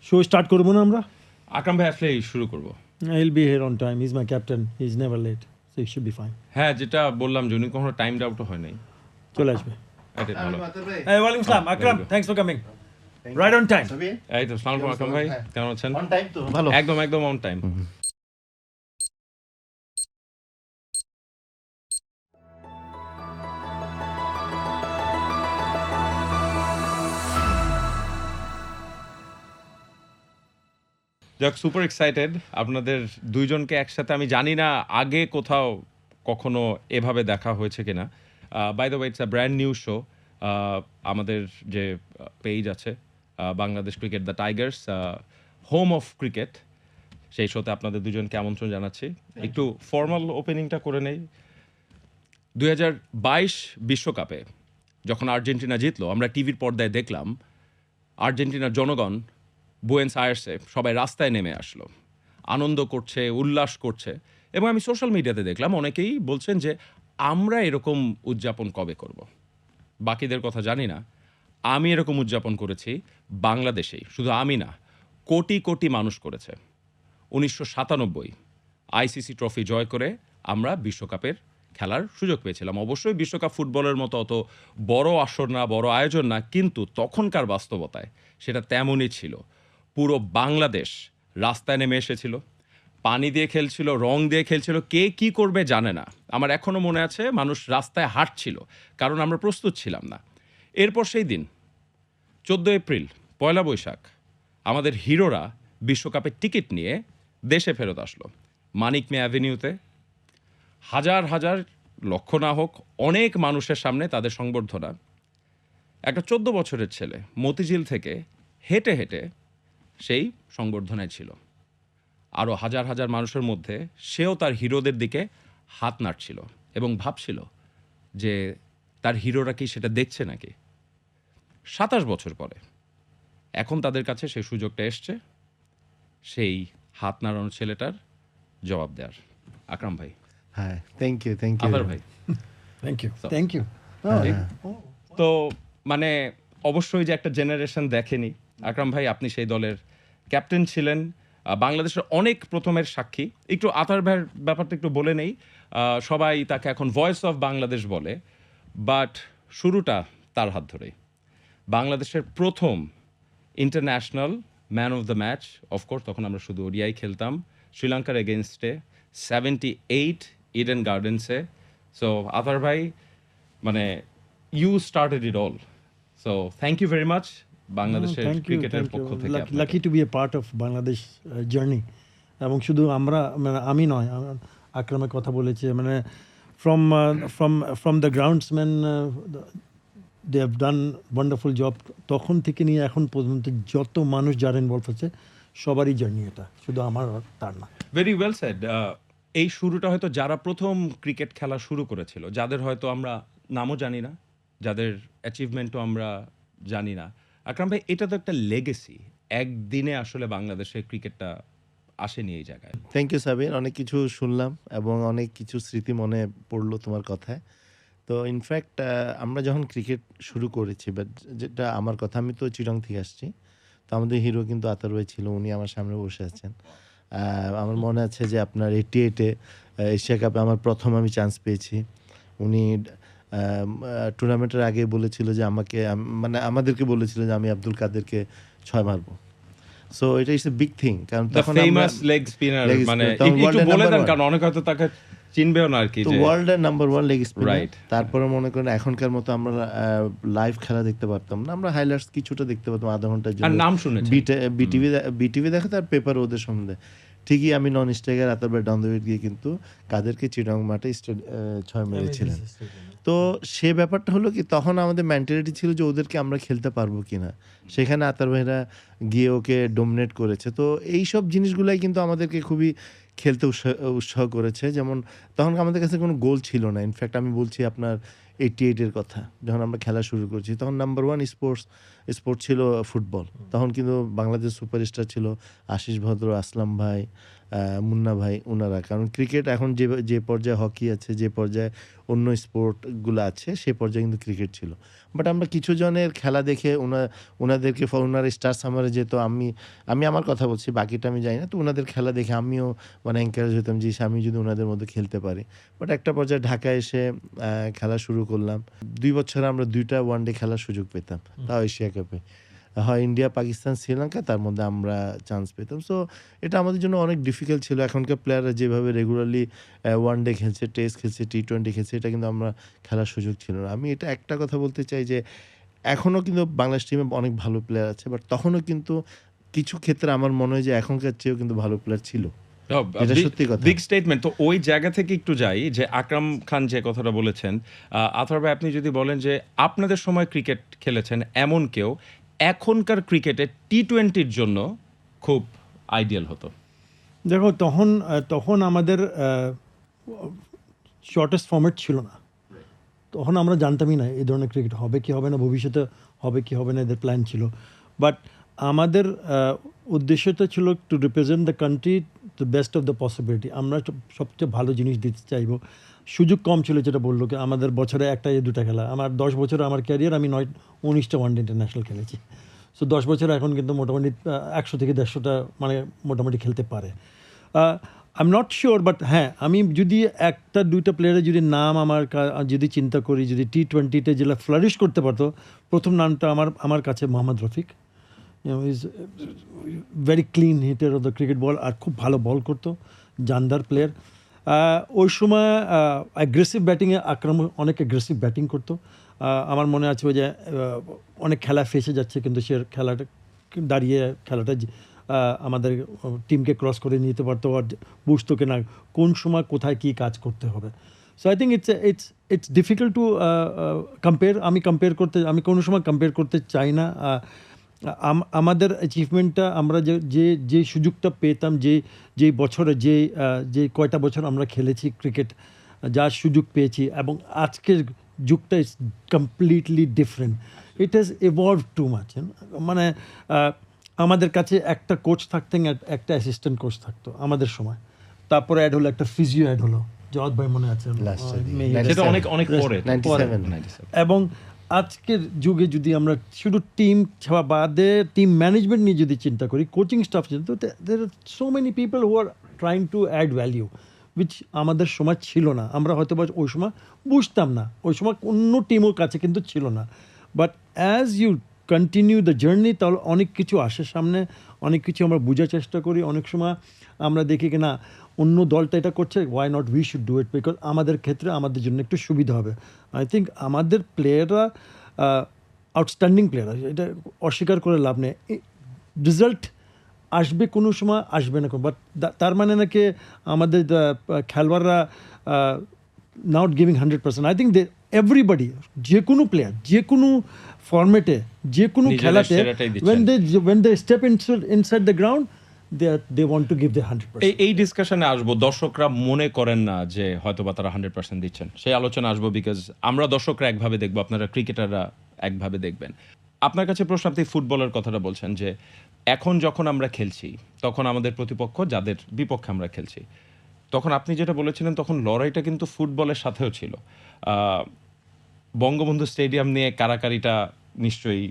Show start করবো না আমরা? আকরাম ভাই আসলে শুরু করব। He'll be here on time. He's my captain. He's never late. So he should be fine. হ্যাঁ, যেটা বললাম যে উনি কখনো টাইম আউটও হয় নাই। চলে আসবে। এটাই ভালো। Hey, ওয়ালাইকুম আসসালাম। আকরাম, thanks for coming. Right on time. এই তো আসসালামু আলাইকুম আকরাম ভাই, কেমন আছেন? অন টাইম তো ভালো। একদম অন টাইম। যাক, সুপার এক্সাইটেড আপনাদের দুইজনকে একসাথে। আমি জানি না আগে কোথাও কখনো এভাবে দেখা হয়েছে কিনা। By the way, it's a brand new show. আমাদের যে পেজ আছে, Bangladesh cricket the tigers, home of cricket, সেই শোতে আপনাদের দুজনকে আমন্ত্রণ জানাচ্ছি। একটু ফর্মাল ওপেনিংটা করে নেই। 2022 বিশ্বকাপে যখন আর্জেন্টিনা জিতলো, আমরা টিভির পর্দায় দেখলাম আর্জেন্টিনার জনগণ বুয়েন্স আয়ার্সে সবাই রাস্তায় নেমে আসলো, আনন্দ করছে, উল্লাস করছে। এবং আমি সোশ্যাল মিডিয়াতে দেখলাম অনেকেই বলছেন যে আমরা এরকম উদযাপন কবে করব। বাকিদের কথা জানি না, আমি এরকম উদযাপন করেছি বাংলাদেশেই। শুধু আমি না, কোটি কোটি মানুষ করেছে। 1997 আইসিসি ট্রফি জয় করে আমরা বিশ্বকাপের খেলার সুযোগ পেয়েছিলাম। অবশ্যই বিশ্বকাপ ফুটবলের মতো অত বড় আসর না, বড় আয়োজন না, কিন্তু তখনকার বাস্তবতায় সেটা তেমনই ছিল। পুরো বাংলাদেশ রাস্তায় নেমে এসেছিল, পানি দিয়ে খেলছিল, রং দিয়ে খেলছিল, কে কি করবে জানে না। আমার এখনও মনে আছে মানুষ রাস্তায় হাঁটছিল, কারণ আমরা প্রস্তুত ছিলাম না। এরপর সেই দিন 14 এপ্রিল, পয়লা বৈশাখ, আমাদের হিরোরা বিশ্বকাপের টিকিট নিয়ে দেশে ফেরত আসলো। মানিক মিয়া অ্যাভিনিউতে হাজার হাজার, লক্ষ না হোক, অনেক মানুষের সামনে তাদের সংবর্ধনা। একটা 14 বছরের ছেলে মতিঝিল থেকে হেঁটে হেঁটে সেই সংবর্ধনায় ছিল। আরও হাজার হাজার মানুষের মধ্যে সেও তার হিরোদের দিকে হাত নাড়ছিল এবং ভাবছিল যে তার হিরোরা কি সেটা দেখছে নাকি। 27 বছর পরে এখন তাদের কাছে সেই সুযোগটা এসছে, সেই হাত নাড়ানো ছেলেটার জবাব দেওয়ার। আকরাম ভাই, হ্যাঁ, থ্যাংক ইউ আতার ভাই, Thank you. Thank you. তো মানে অবশ্যই যে একটা জেনারেশন দেখেনি। আকরাম ভাই, আপনি সেই দলের ক্যাপ্টেন ছিলেন, বাংলাদেশের অনেক প্রথমের সাক্ষী। একটু আতার ভাইয়ের ব্যাপারটা একটু বলে নেই। সবাই তাকে এখন ভয়েস অফ বাংলাদেশ বলে, বাট শুরুটা তার হাত ধরেই। বাংলাদেশের প্রথম international man of the match, of course তখন আমরা শুধু ওডিআই খেলতাম, শ্রীলঙ্কার এগেনস্টে 78 ইডেন গার্ডেন্সে। সো আতার ভাই, মানে you started it all. So thank you very much বাংলাদেশের Thank you. ক্রিকেটের পক্ষ থেকে আপনাকে। Lucky to be a part of Bangladesh journey. এবং শুধু আমরা, মানে আমি নয়, আকরামের কথা বলেছে, মানে from the groundsmen, they have done wonderful job. তখন থেকে নিয়ে এখন পর্যন্ত যত মানুষ যারা ইনভলভ আছে সবারই জার্নি এটা, শুধু আমার আর তার না। Very well said. এই শুরুটা হয়তো যারা প্রথম ক্রিকেট খেলা শুরু করেছিল, যাদের হয়তো আমরা নামও জানি না, যাদের অ্যাচিভমেন্টও আমরা জানি না। আকরাম ভাই, এটা তো একটা লেগেসি। একদিনে আসলে বাংলাদেশের ক্রিকেটটা আসেনি এই জায়গায়। থ্যাংক ইউ সাবির, অনেক কিছু শুনলাম এবং অনেক কিছু স্মৃতি মনে পড়লো তোমার কথায়। তো ইনফ্যাক্ট আমরা যখন ক্রিকেট শুরু করেছি, বাট যেটা আমার কথা, আমি তো চিটং থেকে আসছি, তো আমাদের হিরো কিন্তু আতার ভাই ছিল, উনি আমার সামনে বসে আছেন। আমার মনে আছে যে আপনার 88-এ এশিয়া কাপে আমার প্রথম আমি চান্স পেয়েছি। উনি টুর্নামেন্টের আগে বলেছিল যে মানে আমাদেরকে বলেছিল যে আমি আব্দুল কাদেরকে 6 মারবো। সো এটা ইজ এ বিগ থিং, কারণ দ্য তখন ফেমাস লেগ স্পিনার, leg মানে spinner, তখন একটু world এর বলে number দেন, one। কারণ অনেক হয়তো তাকে চিনবেও না আর কি। তো যে ওয়ার্ল্ডের নাম্বার 1 লেগ স্পিনার। Right. তারপরে মনে করেন এখনকার মতো আমরা লাইভ খেলা দেখতে পারতাম না, আমরা হাইলাইটস কিছুটা দেখতে পারতাম আধা ঘন্টার আর জন্য। নাম শুনেছি। বিটিভি দেখা, তার পেপার ওদের সম্বন্ধে। ঠিকই আমি নন স্ট্রাইকার আতারবার ডাউন দ্য উইকেট গিয়ে কিন্তু কাদেরকে চিটং মাঠে 6 মেরেছিলেন। তো সে ব্যাপারটা হলো কি, তখন আমাদের মেন্টালিটি ছিল যে ওদেরকে আমরা খেলতে পারবো কিনা। সেখানে আতার ভাইরা গিয়ে ওকে ডোমিনেট করেছে। তো এই সব জিনিসগুলাই কিন্তু আমাদেরকে খুবই খেলতে উৎসাহ করেছে। যেমন তখন আমাদের কাছে কোনো গোল ছিল না। ইনফ্যাক্ট আমি বলছি আপনার 88-এর কথা, যখন আমরা খেলা শুরু করছি, তখন নাম্বার 1 স্পোর্ট ছিল ফুটবল। তখন কিন্তু বাংলাদেশ সুপারস্টার ছিল আশিস ভদ্র, আসলাম ভাই, মুন্না ভাই ওনারা, কারণ ক্রিকেট এখন যে পর্যায়ে হকি আছে, যে পর্যায়ে অন্য স্পোর্টগুলো আছে, সে পর্যায়ে কিন্তু ক্রিকেট ছিল। বাট আমরা কিছু জনের খেলা দেখে ওনাদেরকে ওনার স্টার সামারে যেত, আমি আমার কথা বলছি, বাকিটা আমি জানি না। তো ওনাদের খেলা দেখে আমিও মানে এনকারেজ হতাম যে আমি যদি ওনাদের মধ্যে খেলতে পারি। বাট একটা পর্যায়ে ঢাকায় এসে খেলা শুরু করলাম। 2 বছরে আমরা 2টা ওয়ানডে খেলার সুযোগ পেতাম, তাও এশিয়া কাপে। হয় ইন্ডিয়া, পাকিস্তান, শ্রীলঙ্কা, তার মধ্যে আমরা চান্স পেতাম। সো এটা আমাদের জন্য অনেক ডিফিকাল্ট ছিল। এখনকার প্লেয়াররা যেভাবে রেগুলারলি ওয়ানডে খেলছে, টেস্ট খেলছে, টি-20 খেলছে, এটা কিন্তু আমরা খেলার সুযোগ ছিল না। আমি এটা একটা কথা বলতে চাই যে এখনও কিন্তু বাংলাদেশ টিমে অনেক ভালো প্লেয়ার আছে, বাট তখনও কিন্তু কিছু ক্ষেত্রে আমার মনে হয় যে এখনকার চেয়েও কিন্তু ভালো প্লেয়ার ছিল। এটা সত্যি কথা। Big statement. তো ওই জায়গা থেকে একটু যাই যে আকরাম খান যে কথাটা বলেছেন, আতর ভাই আপনি যদি বলেন যে আপনাদের সময় ক্রিকেট খেলেছেন এমন কেউ এখনকার ক্রিকেটে টি-20-র জন্য খুব আইডিয়াল হতো। দেখো তখন আমাদের শর্টেস্ট ফর্ম্যাট ছিল না। তখন আমরা জানতামই না এই ধরনের ক্রিকেট হবে কি হবে না, ভবিষ্যতে হবে কি হবে না, এদের প্ল্যান ছিল। বাট আমাদের উদ্দেশ্যটা ছিল two represent the country the best of the possibility. আমরা সবচেয়ে ভালো জিনিস দিতে চাইবো। সুযোগ কম ছিল, যেটা বললো কি আমাদের বছরে 1-2টা খেলা। আমার 10 বছরে আমার ক্যারিয়ার, আমি 19টা ওয়ানডে ইন্টারন্যাশনাল খেলেছি। সো 10 বছরে এখন কিন্তু মোটামুটি 100 থেকে 150টা মানে মোটামুটি খেলতে পারে। I am not sure, but হ্যাঁ, আমি যদি 1-2টা প্লেয়ারের যদি নাম যদি চিন্তা করি, যদি টি-20-তে যেটা ফ্লারিশ করতে পারতো, প্রথম নামটা আমার কাছে Mohammad Rafique. Is very clean hitter of the cricket ball, আর খুব ভালো বল করতো, জানদার প্লেয়ার। ওই সময় অ্যাগ্রেসিভ ব্যাটিংয়ে আকরাম অনেক অ্যাগ্রেসিভ ব্যাটিং করতো। আমার মনে আছে ওই যে অনেক খেলা ফেসে যাচ্ছে, কিন্তু সে খেলাটা দাঁড়িয়ে খেলাটা আমাদের টিমকে ক্রস করে নিতে পারতো, আর বুঝতো কিনা কোন সময় কোথায় কী কাজ করতে হবে। So I think it's difficult to compare. আমি কোনো সময় কম্পেয়ার করতে চাই না। আমাদের অ্যাচিভমেন্টটা, আমরা যে সুযোগটা পেতাম, যে বছরে যে কয়টা বছর আমরা খেলেছি ক্রিকেট, যার সুযোগ পেয়েছি, এবং আজকের যুগটা is completely different. It has evolve too much. মানে আমাদের কাছে একটা কোচ থাকতেন, একটা অ্যাসিস্ট্যান্ট কোচ থাকতো আমাদের সময়। তারপরে অ্যাড হলো একটা ফিজিও অ্যাড হলো, জওয়াদ ভাই মনে আছে, সেটা অনেক পরে 97 এবং আজকের যুগে যদি আমরা শুধু টিম ছাড়া বাদে টিম ম্যানেজমেন্ট নিয়ে যদি চিন্তা করি, কোচিং স্টাফ, তো দের আর so many people who are trying to add value, which আমাদের সময় ছিল না। আমরা হয়তো বা ওই সময় বুঝতাম না, ওই সময় অন্য টিমের কাছে কিন্তু ছিল না। But as you continue the journey, তাহলে অনেক কিছু আসে সামনে, অনেক কিছু আমরা বোঝার চেষ্টা করি। অনেক সময় আমরা দেখি কি না অন্য দলটা এটা করছে, why not we should do it, because আমাদের ক্ষেত্রে আমাদের জন্য একটু সুবিধা হবে। আই থিঙ্ক আমাদের প্লেয়াররা আউটস্ট্যান্ডিং প্লেয়ার, এটা অস্বীকার করে লাভ নেই। রেজাল্ট আসবে কোনো সময়, আসবে না, বাট তার মানে নাকি আমাদের খেলোয়াড়রা not giving 100%। I think they everybody, যে কোনো প্লেয়ার, যে কোনো ফর্মেটে, যে কোনো খেলাতে, when they step inside the ground, they want to give their 100%. এই ডিসকাশনে আসবো। দর্শকরা মনে করেন না যে হয়তোবা তারা 100% দিচ্ছেন, সেই আলোচনা আসবো, বিকজ আমরা দর্শকরা একভাবে দেখবো, আপনারা ক্রিকেটাররা একভাবে দেখবেন। আপনার কাছে প্রশ্ন, আপনি ফুটবলের কথাটা বলছেন যে এখন যখন আমরা খেলছি, তখন আমাদের প্রতিপক্ষ যাদের বিপক্ষে আমরা খেলছি, তখন আপনি যেটা বলেছিলেন, তখন লড়াইটা কিন্তু ফুটবলের সাথেও ছিল। বঙ্গবন্ধু স্টেডিয়াম নিয়ে কারাকারিটা নিশ্চয়ই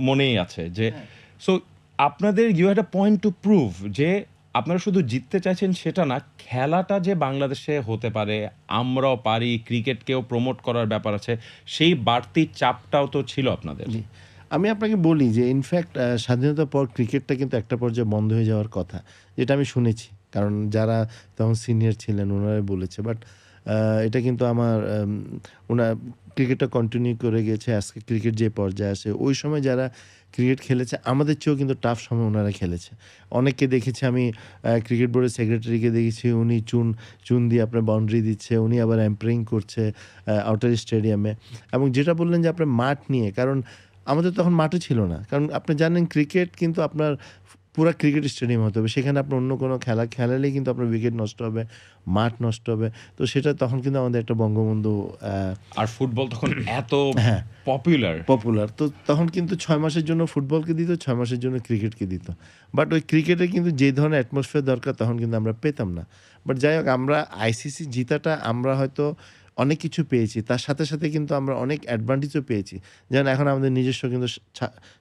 মনেই আছে যে, সো আপনাদের you had a point to prove যে আপনারা শুধু জিততে চাইছেন সেটা না, খেলাটা যে বাংলাদেশে হতে পারে, আমরাও পারি, ক্রিকেটকেও প্রমোট করার ব্যাপার আছে, সেই বাড়তি চাপটাও তো ছিল আপনাদের। আমি আপনাকে বলি যে ইনফ্যাক্ট স্বাধীনতার পর ক্রিকেটটা কিন্তু একটা পর্যায়ে বন্ধ হয়ে যাওয়ার কথা, যেটা আমি শুনেছি, কারণ যারা তখন সিনিয়র ছিলেন ওনারাই বলেছে। বাট এটা কিন্তু আমার ওনার ক্রিকেটটা কন্টিনিউ করে গেছে। আজকে ক্রিকেট যে পর্যায়ে আসে, ওই সময় যারা ক্রিকেট খেলেছে আমাদের চেয়েও কিন্তু টাফ সময় ওনারা খেলেছে। অনেককে দেখেছি আমি, ক্রিকেট বোর্ডের সেক্রেটারিকে দেখেছি, উনি চুন দিয়ে আপনার বাউন্ডারি দিচ্ছে, উনি আবার এম্পায়ারিং করছে আউটার স্টেডিয়ামে। এবং যেটা বললেন যে আপনার মাঠ নিয়ে, কারণ আমাদের তখন মাঠও ছিল না, কারণ আপনি জানেন ক্রিকেট কিন্তু আপনার পুরা ক্রিকেট স্টেডিয়াম হতে হবে, সেখানে আপনার অন্য কোনো খেলা খেলালেই কিন্তু আপনার উইকেট নষ্ট হবে, মাঠ নষ্ট হবে। তো সেটা তখন কিন্তু আমাদের একটা বঙ্গবন্ধু আর ফুটবল তখন এত হ্যাঁ। পপুলার। তো তখন কিন্তু 6 মাসের জন্য ফুটবলকে দিত, 6 মাসের জন্য ক্রিকেটকে দিত। বাট ওই ক্রিকেটে কিন্তু যে ধরনের অ্যাটমসফিয়ার দরকার তখন কিন্তু আমরা পেতাম না। বাট যাই হোক, আমরা আইসিসি জিতাটা আমরা হয়তো অনেক কিছু পেয়েছি, তার সাথে সাথে কিন্তু আমরা অনেক অ্যাডভান্টেজও পেয়েছি। যেমন এখন আমাদের নিজস্ব কিন্তু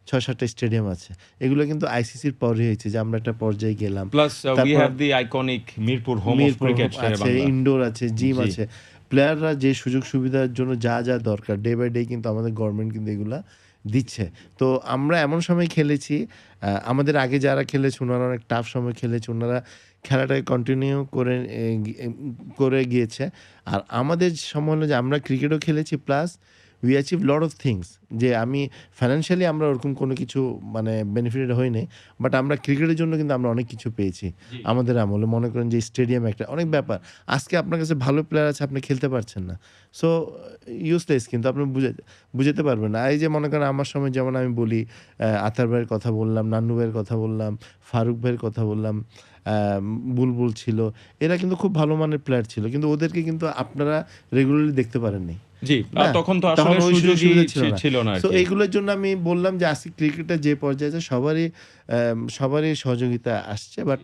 6-7টা স্টেডিয়াম আছে, এগুলো কিন্তু আইসিসির পরে হয়েছে যে আমরা একটা পর্যায়ে গেলাম। প্লাস উই তারপর have the iconic Mirpur home of Mirpur cricket আছে, ইনডোর আছে, জিম জি। আছে। প্লেয়াররা যে সুযোগ সুবিধার জন্য যা যা দরকার ডে বাই ডে কিন্তু আমাদের গভর্নমেন্ট কিন্তু এগুলা দিচ্ছে। তো আমরা এমন সময় খেলেছি, আমাদের আগে যারা খেলেছে ওনারা অনেক টাফ সময় খেলেছে, ওনারা খেলাটাকে কন্টিনিউ করে গিয়েছে। আর আমাদের সময় হলো যে আমরা ক্রিকেটও খেলেছি, plus we achieve lot of things. যে আমি ফাইন্যান্সিয়ালি আমরা ওরকম কোনো কিছু মানে বেনিফিটেড হইনি, বাট আমরা ক্রিকেটের জন্য কিন্তু আমরা অনেক কিছু পেয়েছি আমাদের আমলে। মনে করেন যে স্টেডিয়াম একটা অনেক ব্যাপার, আজকে আপনার কাছে ভালো প্লেয়ার আছে, আপনি খেলতে পারছেন না, সো ইউজলেস, কিন্তু আপনি বুঝাতে পারবেন না। এই যে মনে করেন আমার সময় যেমন আমি বলি, আতার ভাইয়ের কথা বললাম, নান্নু ভাইয়ের কথা বললাম, ফারুক ভাইয়ের কথা বললাম, বুলবুল ছিল, এরা কিন্তু খুব ভালো মানের প্লেয়ার ছিল, কিন্তু ওদেরকে কিন্তু আপনারা রেগুলারলি দেখতে পারেননি। জি, না, তখন তো তখন আসলে ওই সুযোগ সুযোগই সুবিধা ছিল না আর সো কি। এইগুলোর জন্য আমি বললাম যে আজকে ক্রিকেটটা যে পর্যায়ে আছে সবারই সহযোগিতা আসছে, বাট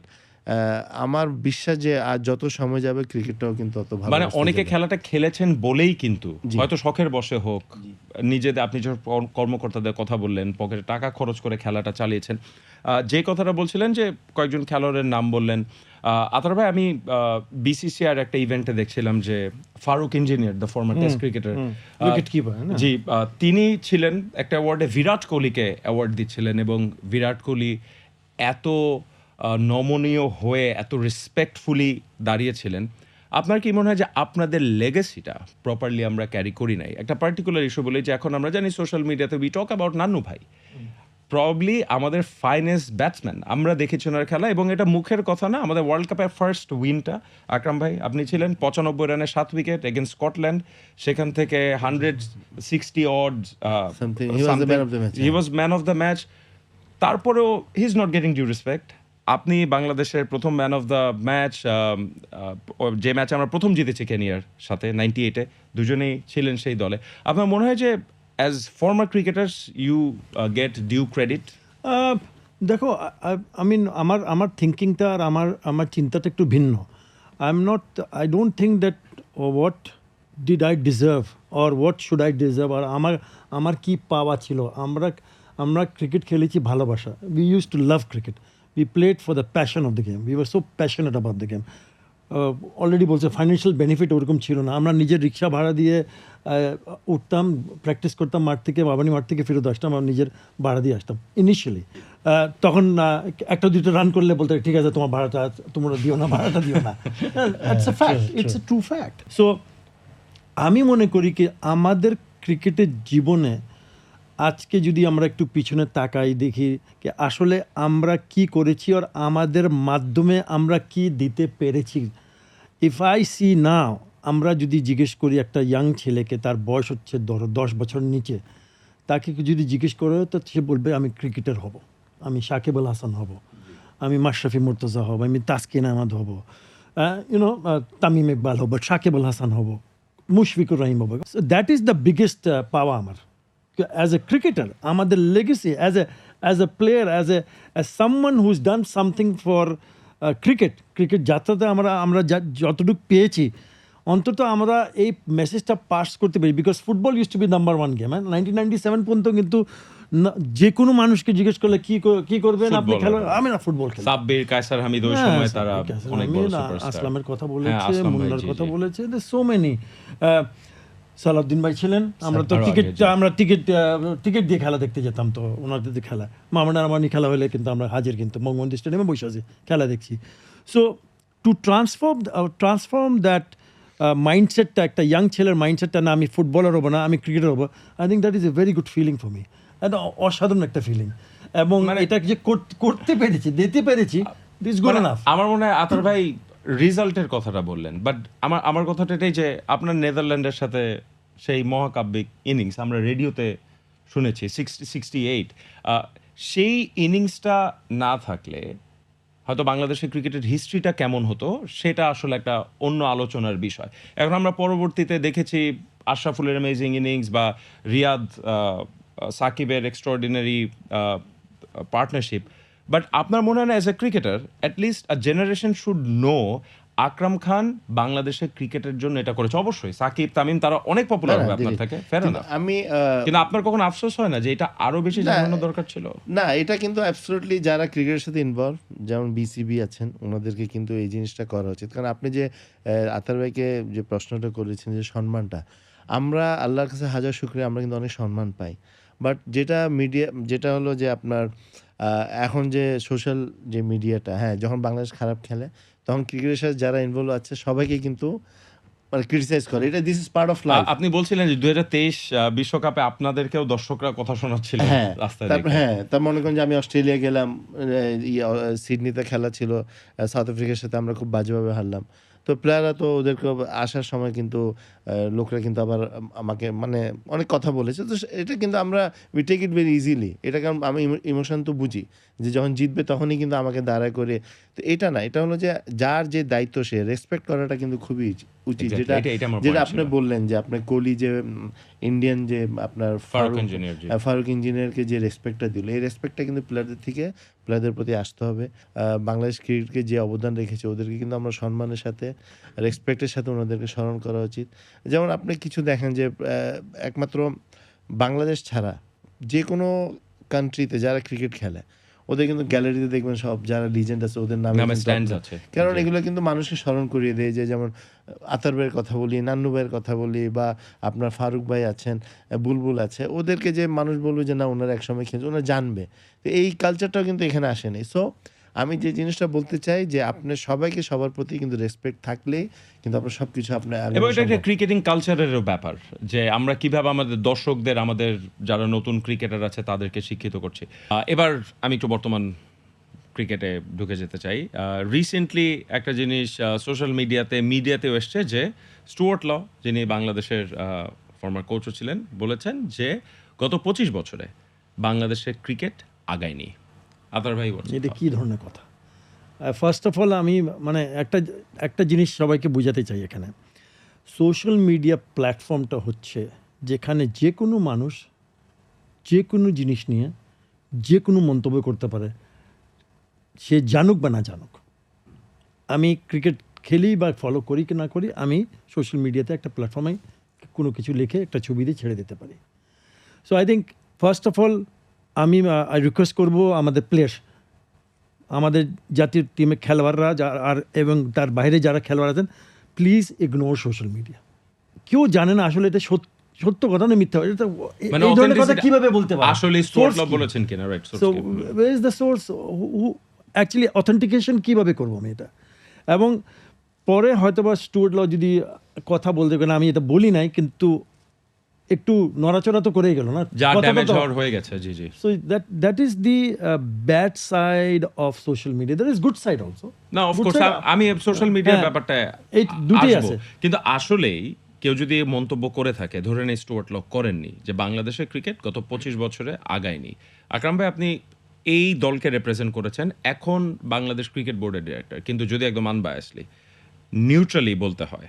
আমার বিশ্বাস যে আর যত সময় যাবে ক্রিকেটটাও কিন্তু তত ভালো মানে অবস্থায় অনেকে যাবে। খেলাটা খেলেছেন বলেই কিন্তু জি। হয়তো শখের বসে হোক, নিজেদের আপনি যখন কর্মকর্তাদের কথা বললেন, পকেটে টাকা খরচ করে খেলাটা চালিয়েছেন। যে কথাটা বলছিলেন যে কয়েকজন খেলোয়াড়ের নাম বললেন, আতার ভাই, আমি বিসিসিআর একটা ইভেন্টে দেখছিলাম যে Farooq engineer, the former test cricketer, wicket keeper না? জি, তিনি ছিলেন একটা অ্যাওয়ার্ডে, বিরাট কোহলিকে অ্যাওয়ার্ড দিচ্ছিলেন, এবং বিরাট কোহলি এত নমনীয় হয়ে এত রেসপেক্টফুলি দাঁড়িয়েছিলেন। আপনার কি মনে হয় যে আপনাদের লেগেসিটা প্রপারলি আমরা ক্যারি করি নাই? একটা পার্টিকুলার ইস্যু বলি যে এখন আমরা জানি সোশ্যাল মিডিয়াতে উই টক অ্যাবাউট নান্নু ভাই, প্রবাবলি আমাদের ফাইনেস্ট ব্যাটসম্যান। আমরা দেখেছি ওনার খেলা, এবং এটা মুখের কথা না, আমাদের ওয়ার্ল্ড কাপের ফার্স্ট উইনটা আকরাম ভাই আপনি ছিলেন, 95 রানে 7 উইকেট এগেন্স্ট স্কটল্যান্ড, সেখান থেকে 160 odd Something. He was the man of the match. He was man of the match. তারপরেও he is not getting due respect. আপনি বাংলাদেশের প্রথম ম্যান অফ দ্য ম্যাচ, যে ম্যাচে আমরা প্রথম জিতেছি কেনিয়ার সাথে 98-এ, দুজনেই ছিলেন সেই দলে। আপনার মনে হয় যে as former cricketers you get due credit? দেখো, আই মিন আমার থিঙ্কিংটা আর আমার চিন্তাটা একটু ভিন্ন। I don't think that what did I deserve or what should I deserve, আর আমার কি পাওয়া ছিল। আমরা ক্রিকেট খেলেছি ভালোবাসা। We use to love cricket, we played for the passion of the game, we were so passionate about the game. Already বলছে financial benefit ওরকম ছিল না। আমরা নিজের রিক্সা ভাড়া দিয়ে উঠতাম, প্র্যাকটিস করতাম মাঠ থেকে, বাবানি মাঠ থেকে ফেরত আসতাম, আমরা নিজের ভাড়া দিয়ে আসতাম ইনিশিয়ালি। তখন একটা দুটো রান করলে বলতে ঠিক আছে, তোমার ভাড়াটা তোমরা দিও না, ভাড়াটা দিও না। It's a fact, it's a true fact. So আমি মনে করি কি আমাদের ক্রিকেটের জীবনে আজকে যদি আমরা একটু পিছনে তাকাই, দেখি কি আসলে আমরা কি করেছি আর আমাদের মাধ্যমে আমরা কি দিতে পেরেছি। ইফ আই সি নাও, আমরা যদি জিজ্ঞেস করি একটা ইয়াং ছেলেকে, তার বয়স হচ্ছে 10 বছর নিচে, তাকে যদি জিজ্ঞেস করে তো সে বলবে আমি ক্রিকেটার হব, আমি সাকিব আল হাসান হব, আমি মাশরাফি মুর্তজা হব, আমি তাসকিন আহমদ হব, তামিম ইকবাল হব, সাকিব আল হাসান হব, মুশফিকুর রহিম হব। দ্যাট ইজ দ্য বিগেস্ট পাওয়া আমার as a cricketer, আমাদের legacy as a player, as someone who's done something for cricket যাত্রাতে আমরা যতটুকু পেয়েছি, অন্তত আমরা এই মেসেজটা পাস করতে পারি। Because football use to be number 1 game. 1997 পর্যন্ত কিন্তু যে কোনো মানুষকে জিজ্ঞেস করলে কি করবেন আপনি খেলা, আমি না ফুটবল খেলি। সাব্বির, কায়সার হামিদ ওই সময় তারা অনেক বড় সুপারস্টার। আসলামের কথা হ্যাঁ, বলেছে, আসলাম ভাই, মুন্নার জি, কথা জি। বলেছে, সো মেনি। সালাউদ্দিন ভাই ছিলেন, আমরা তো আরো আগে, জি। আমরা টিকিট দিয়ে খেলা দেখতে যেতাম। তো ওনাদের যে খেলা মামুনার আমানি খেলা হলে কিন্তু আমরা হাজির, কিন্তু বঙ্গবন্ধু স্টেডিয়ামে বসে আছি, খেলা দেখছি। সো টু ট্রান্সফর্ম দ্যাট মাইন্ডসেটটা, একটা ইয়াং ছেলের মাইন্ডসেটটা, না আমি ফুটবলার হবো না আমি ক্রিকেটার হবো, I think that is a very good feeling for me. অসাধারণ একটা ফিলিং, এবং এটা যে করতে পেরেছি, দিতে পেরেছি, দিস গুড মানে এনাফ। আমার মনে হয় আতার ভাই রিজাল্টের কথাটা বললেন, বাট আমার কথাটা এটাই যে আপনার নেদারল্যান্ডের সাথে সেই মহাকাব্যিক ইনিংস আমরা রেডিওতে শুনেছি 68, সেই ইনিংসটা না থাকলে হয়তো বাংলাদেশের ক্রিকেটের হিস্ট্রিটা কেমন হতো সেটা আসলে একটা অন্য আলোচনার বিষয়। এখন আমরা পরবর্তীতে দেখেছি আশরাফুলের অ্যামেজিং ইনিংস বা রিয়াদ সাকিবের এক্সট্রাঅর্ডিনারি পার্টনারশিপ, বাট আপনার মনে হয় না as a cricketer at least a generation should know Akram Khan বাংলাদেশের ক্রিকেটের জন্য এটা করেছে? অবশ্যই সাকিব তামিম তারা অনেক পপুলার হবে আপনার থেকে, ফের না? আমি কিন্তু আপনার কখনো আফসোস হয় না যে এটা আরো বেশি জানানো দরকার ছিল? না, এটা কিন্তু অ্যাবসলিউটলি যারা ক্রিকেটের সাথে ইনভলভ, যেমন বিসিবি আছেন, ওনাদেরকে কিন্তু এই জিনিসটা করা উচিত। কারণ আপনি যে আতার ভাইকে যে প্রশ্নটা করেছেন যে সম্মানটা, আমরা আল্লাহর কাছে হাজার শুকরিয়া, আমরা কিন্তু অনেক সম্মান পাই। বাট যেটা হলো যে আপনার এখন যে সোশ্যাল যে মিডিয়াটা, হ্যাঁ, যখন বাংলাদেশ খারাপ খেলে তখন ক্রিকেটের সাথে যারা ইনভলভ আছে সবাইকে কিন্তু মানে ক্রিটিসাইজ করে। এটা this is part of life. আপনি বলছিলেন যে 2023 বিশ্বকাপে আপনাদেরকেও দর্শকরা কথা শোনাচ্ছিল হ্যাঁ, রাস্তায় তারপর দেখে। হ্যাঁ, তা মনে করেন যে আমি অস্ট্রেলিয়া গেলাম, সিডনিতে খেলা ছিল, সাউথ আফ্রিকার সাথে আমরা খুব বাজেভাবে হারলাম। তো প্লেয়াররা তো ওদেরকে আসার সময় কিন্তু লোকরা কিন্তু আবার আমাকে মানে অনেক কথা বলেছে। তো এটা কিন্তু আমরা we take it very easily. এটা কারণ আমি ইমোশন তো বুঝি যে যখন জিতবে তখনই কিন্তু আমাকে দাঁড়া করে। তো এটা না, এটা হলো যে যার যে দায়িত্ব সে রেসপেক্ট করাটা কিন্তু খুবই উচিত। Exactly, এটা আমার যেটা point আপনি ছিল। বললেন যে আপনার কোহলি যে ইন্ডিয়ান যে আপনার ফারুক ইঞ্জিনিয়ার জি। ফারুক ইঞ্জিনিয়ারকে যে রেসপেক্টটা দিল, এই রেসপেক্টটা কিন্তু প্লেয়ারদের থেকে প্লেয়ারদের প্রতি আসতে হবে। বাংলাদেশ ক্রিকেটকে যে অবদান রেখেছে ওদেরকে কিন্তু আমরা সম্মানের সাথে, রেসপেক্টের সাথে ওনাদেরকে স্মরণ করা উচিত। যেমন আপনি কিছু দেখেন যে একমাত্র বাংলাদেশ ছাড়া যে কোনো কান্ট্রিতে যারা ক্রিকেট খেলে ওদের কিন্তু গ্যালারিতে দেখবেন সব যারা লিজেন্ড আছে ওদের নামে নামে কিন্তু স্ট্যান্ডস আপনার- আছে। কারণ জি। এগুলো কিন্তু মানুষকে স্মরণ করিয়ে দেয় যে যেমন আতার ভাইয়ের কথা বলি, নান্নু ভাইয়ের কথা বলি, বা আপনার ফারুক ভাই আছেন, বুলবুল আছে, ওদেরকে যে মানুষ বলবে যে না ওনারা একসময় খেলছে, ওনারা জানবে। তো এই কালচারটাও কিন্তু এখানে আসেনি। সো আমি যে জিনিসটা বলতে চাই যে আপনি সবাইকে সবার প্রতি কিন্তু রেসপেক্ট থাকলেই কিন্তু আপনার সব কিছু আপনার এবং এটা একটা ক্রিকেটিং কালচারেরও ব্যাপার যে আমরা কিভাবে আমাদের দর্শকদের, আমাদের যারা নতুন ক্রিকেটার আছে তাদেরকে শিক্ষিত করছি। এবার আমি একটু বর্তমান ক্রিকেটে ঢুকে যেতে চাই। রিসেন্টলি একটা জিনিস সোশ্যাল মিডিয়াতেও এসছে যে স্টুয়ার্ট ল, যিনি বাংলাদেশের ফর্মার কোচও ছিলেন, বলেছেন যে গত 25 বছরে বাংলাদেশের ক্রিকেট আগায়নি। আতার ভাই বলছেন এটা কী ধরনের কথা? ফার্স্ট অফ অল আমি মানে একটা জিনিস সবাইকে বোঝাতে চাই এখানে। সোশ্যাল মিডিয়া প্ল্যাটফর্মটা হচ্ছে যেখানে যে কোনো মানুষ যে কোনো জিনিস নিয়ে যে কোনো মন্তব্য করতে পারে, সে জানুক বা না জানুক। আমি ক্রিকেট খেলি বা ফলো করি কি না করি, আমি সোশ্যাল মিডিয়াতে একটা প্ল্যাটফর্মে কোনো কিছু লিখে একটা ছবি দিয়ে ছেড়ে দিতে পারি। So I think first of all আমি রিকোয়েস্ট করব আমাদের প্লেয়ার্স, আমাদের জাতীয় টিমের খেলোয়াড়রা আর এবং তার বাইরে যারা খেলোয়াড় আছেন, প্লিজ ইগনোর সোশ্যাল মিডিয়া। কেউ জানে না আসলে এটা সত্য কথা না মিথ্যা। এটা মানে এই ধরনের কথা authenticity- কিভাবে বলতে পারে? আসলে স্টুয়ার্ট ল বলেছেন কিনা, right? So way is the source? Actually authentication কীভাবে করবো আমি এটা? এবং পরে হয়তোবা স্টুয়ার্ট ল যদি কথা বলতে পারে, আমি এটা বলি নাই, কিন্তু একটু নড়াচড়া তো করেই গেল না, যা কথাটা ড্যামেজ তো- হওয়ার হয়ে গেছে। জি জি। So that is the bad side of social media. There is good side also. না, Good অফকোর্স side- আমি সোশ্যাল মিডিয়ার হ্যাঁ, ব্যাপারটা এই দুটোই আসবো। আছে। কিন্তু আসলেই কেউ যদি মন্তব্য করে থাকে, ধরে নেই স্টুয়ার্ট ল করেননি যে বাংলাদেশের ক্রিকেট গত 25 বছরে আগায়নি। আকরাম ভাই, আপনি এই দলকে রিপ্রেজেন্ট করেছেন, এখন বাংলাদেশ ক্রিকেট বোর্ডের ডিরেক্টর, কিন্তু যদি একদম আনবায়াসলি নিউট্রালি বলতে হয়,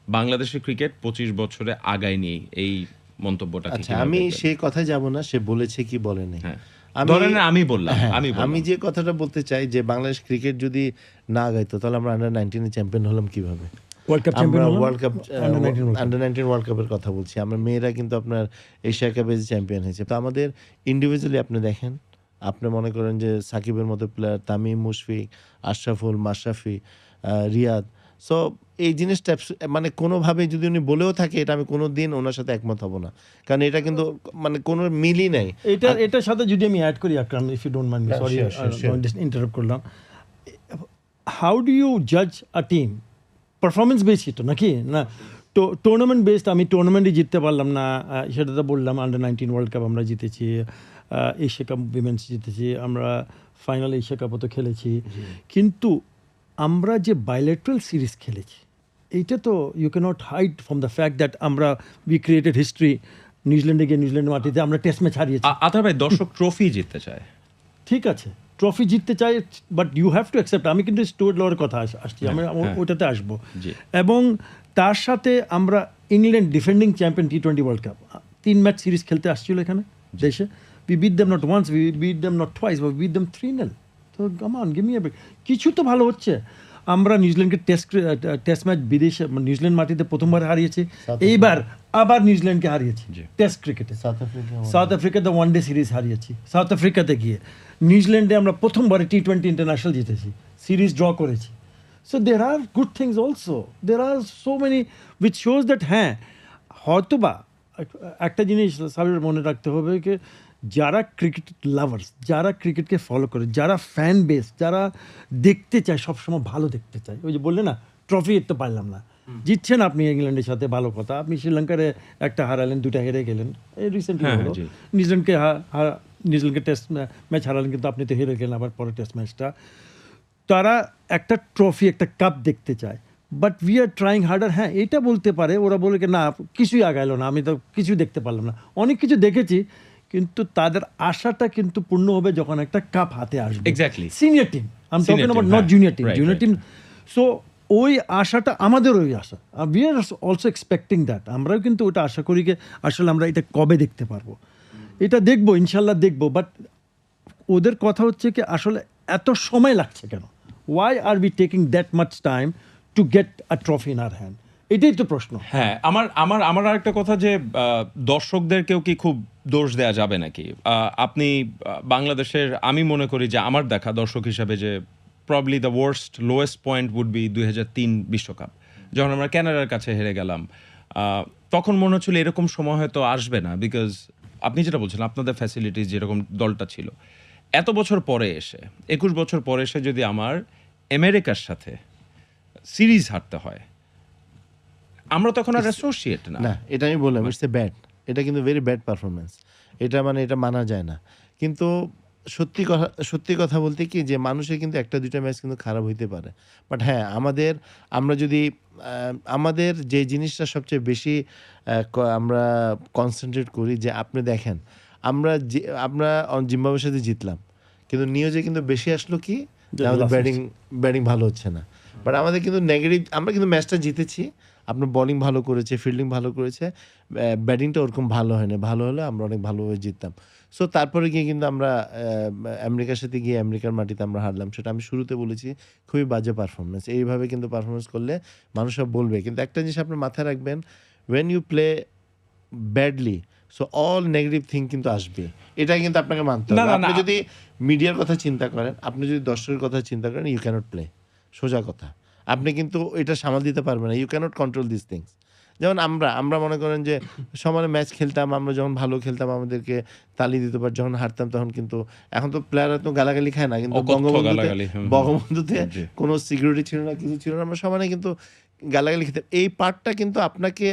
বাংলাদেশের ক্রিকেট 25 বছরে আগায়নি, এই মন্তব্যটা আচ্ছা, আমি সেই কথায় যাব না সে বলেছে কি বলে নাই। হ্যাঁ, ধরেন আমি বললাম, হ্যাঁ, আমি আমি যে কথাটা বলতে চাই যে বাংলাদেশ ক্রিকেট যদি না আগাইতো তাহলে আমরা আন্ডার 19 চ্যাম্পিয়ন হলাম কিভাবে? World Cup আমরা champion হলাম, world cup Under 19 World Cup। Under 19 world কাপের কথা বলছি। আমরা মেয়েরা কিন্তু আপনার এশিয়া কাপে চ্যাম্পিয়ন হয়েছে। তো আমাদের ইন্ডিভিজুয়ালি আপনি দেখেন, আপনি মনে করেন যে সাকিবের মতো প্লেয়ার, তামিম, মুশফিক, আশরাফুল, মাশরাফি, রিয়াদ। সো এই জিনিসটা মানে কোনোভাবে যদি উনি বলেও থাকে, এটা আমি কোনো দিন ওনার সাথে একমত হব না, কারণ এটা কিন্তু মানে কোনো মিলই নাই। এটার সাথে যদি আমি অ্যাড করি Akram, if you don't mind, Yeah, sorry sure. Interrupt করলাম। হাউ ডু ইউ জাজ আ টিম? পারফরমেন্স বেসড তো নাকি না টুর্নামেন্ট বেসড? আমি টুর্নামেন্টই জিততে পারলাম না, সেটা তো বললাম। আন্ডার 19 ওয়ার্ল্ড কাপ আমরা জিতেছি, এশিয়া কাপ উইমেন্স জিতেছি, আমরা ফাইনাল এশিয়া কাপও তো খেলেছি, কিন্তু আমরা যে বাইলেটারাল সিরিজ খেলেছি, এইটা তো you can't hide from the fact that আমরা উই ক্রিয়েটেড হিস্ট্রি নিউজিল্যান্ডে গিয়ে নিউজিল্যান্ডের মাটিতে আমরা টেস্ট ম্যাচ হারিয়েছি। আতার ভাই দর্শক ট্রফি জিততে চায়। ঠিক আছে, ট্রফি জিততে চাই, but you have to accept. আমি কিন্তু স্টুয়ার্ট লওয়ার কথা আসছি, আমরা ওটাতে আসবো। জি। এবং তার সাথে আমরা England defending champion T20 world cup 3 match series খেলতে আসছিল এখানে দেশে। We beat them not once, we beat them not twice, we beat them 3-0। তো come on, give me a break. কিছু তো ভালো হচ্ছে। আমরা নিউজিল্যান্ডকে টেস্ট ম্যাচ বিদেশে নিউজিল্যান্ড মাটিতে প্রথমবার হারিয়েছি, এইবার আবার নিউজিল্যান্ডকে হারিয়েছি টেস্ট ক্রিকেটে। সাউথ আফ্রিকাতে ওয়ানডে সিরিজ হারিয়েছি, সাউথ আফ্রিকাতে গিয়ে। নিউজিল্যান্ডে আমরা প্রথমবারে T20 ইন্টারন্যাশনাল জিতেছি, সিরিজ ড্র করেছি। So there are good things also, there R so many which shows that হ্যাঁ হয়তোবা একটা জিনিস সাবির মনে রাখতে হবে কি, যারা ক্রিকেট লাভার্স, যারা ক্রিকেটকে ফলো করে, যারা ফ্যান বেস, যারা দেখতে চায়, সবসময় ভালো দেখতে চায়। ওই যে বললে না ট্রফি তো পারলাম না, জিতছেন আপনি ইংল্যান্ডের সাথে, ভালো কথা। আপনি শ্রীলঙ্কারে একটা হারালেন, 2টা হেরে গেলেন, এই রিসেন্টলি হলো। জি। নিউজিল্যান্ডকে টেস্ট ম্যাচ হারালেন, কিন্তু আপনি তো হেরে গেলেন আবার পরে টেস্ট ম্যাচটা। তারা একটা ট্রফি, একটা কাপ দেখতে চায়, but we are trying harder. হ্যাঁ, এটা বলতে পারে, ওরা বলে কি না কিছুই আগাইলো না, আমি তো কিছু দেখতে পারলাম না। অনেক কিছু দেখেছি, কিন্তু তাদের আশাটা কিন্তু পূর্ণ হবে যখন একটা কাপ হাতে আসবে। Exactly. Senior team, I am Senior talking about team, not হ্যাঁ। Junior team, Right, junior right. Team. So ওই আশাটা আমাদের, ওই আশা we are also expecting that. আমরাও কিন্তু ওটা আশা করি যে আসলে আমরা এটা কবে দেখতে পারবো, এটা দেখবো ইনশাল্লাহ দেখবো। বাট ওদের কথা হচ্ছে কি আসলে এত সময় লাগছে কেন? Why are we taking that much time to get a trophy in our hand? এটাই তো প্রশ্ন। হ্যাঁ, আমার আরেকটা কথা যে দর্শকদেরকেও কি খুব দোষ দেয়া যাবে নাকি? আপনি বাংলাদেশের, আমি মনে করি যে আমার দেখা দর্শক হিসাবে যে probably the worst lowest point would be 2003 বিশ্বকাপ, যখন আমরা কানাডার কাছে হেরে গেলাম। তখন মনে হচ্ছিল এরকম সময় হয়তো আসবে না, বিকজ আপনি যেটা বলছেন আপনাদের ফ্যাসিলিটিস যেরকম দলটা ছিল, এত বছর পরে এসে 21 বছর পরে এসে যদি আমার আমেরিকার সাথে সিরিজ হারতে হয়, আমরা তখন আর অ্যাসোসিয়েট না। না, এটা আমি বললাম ইটস এ ব্যাড, এটা কিন্তু ভেরি ব্যাড পারফরমেন্স। এটা মানে এটা মানা যায় না। কিন্তু সত্যি কথা বলতে কি, যে মানুষের কিন্তু 1-2টা ম্যাচ কিন্তু খারাপ হইতে পারে। বাট হ্যাঁ, আমরা যদি আমাদের যে জিনিসটা সবচেয়ে বেশি আমরা কনসেন্ট্রেট করি, যে আপনি দেখেন আমরা জিম্বাবুয়ের সাথে জিতলাম, কিন্তু নিউজে কিন্তু বেশি আসলো কি আমাদের ব্যাটিং ভালো হচ্ছে না। বাট আমাদের কিন্তু নেগেটিভ, আমরা কিন্তু ম্যাচটা জিতেছি, আপনার বোলিং ভালো করেছে, ফিল্ডিং ভালো করেছে, ব্যাটিংটা ওরকম ভালো হয়নি। ভালো হলে আমরা অনেক ভালোভাবে জিততাম। সো তারপরে গিয়ে কিন্তু আমরা আমেরিকার সাথে গিয়ে আমেরিকার মাটিতে আমরা হারলাম। সেটা আমি শুরুতে বলেছি, খুবই বাজে পারফরমেন্স। এইভাবে কিন্তু পারফরমেন্স করলে মানুষরা বলবে। কিন্তু একটা জিনিস আপনি মাথায় রাখবেন, when you play badly, so all negative thing কিন্তু আসবে। এটা কিন্তু আপনাকে মানতে হবে। আপনি যদি মিডিয়ার কথা চিন্তা করেন, আপনি যদি দর্শকের কথা চিন্তা করেন, ইউ ক্যানট প্লে। সোজা কথা, আপনি কিন্তু এটা সামাল দিতে পারবেন না। You can't control this things. যেমন আমরা মনে করেন যে সমানে ম্যাচ খেলতাম, আমরা যখন ভালো খেলতাম আমাদেরকে তালি দিতে পার, যখন হারতাম তখন কিন্তু, এখন তো প্লেয়াররা তো গালাগালি খায় না, কিন্তু বঙ্গবন্ধুতে কোনো সিকিউরিটি ছিল না, কিছু ছিল না, আমরা সমানে কিন্তু গালাগালি খেতাম। এই পার্টটা কিন্তু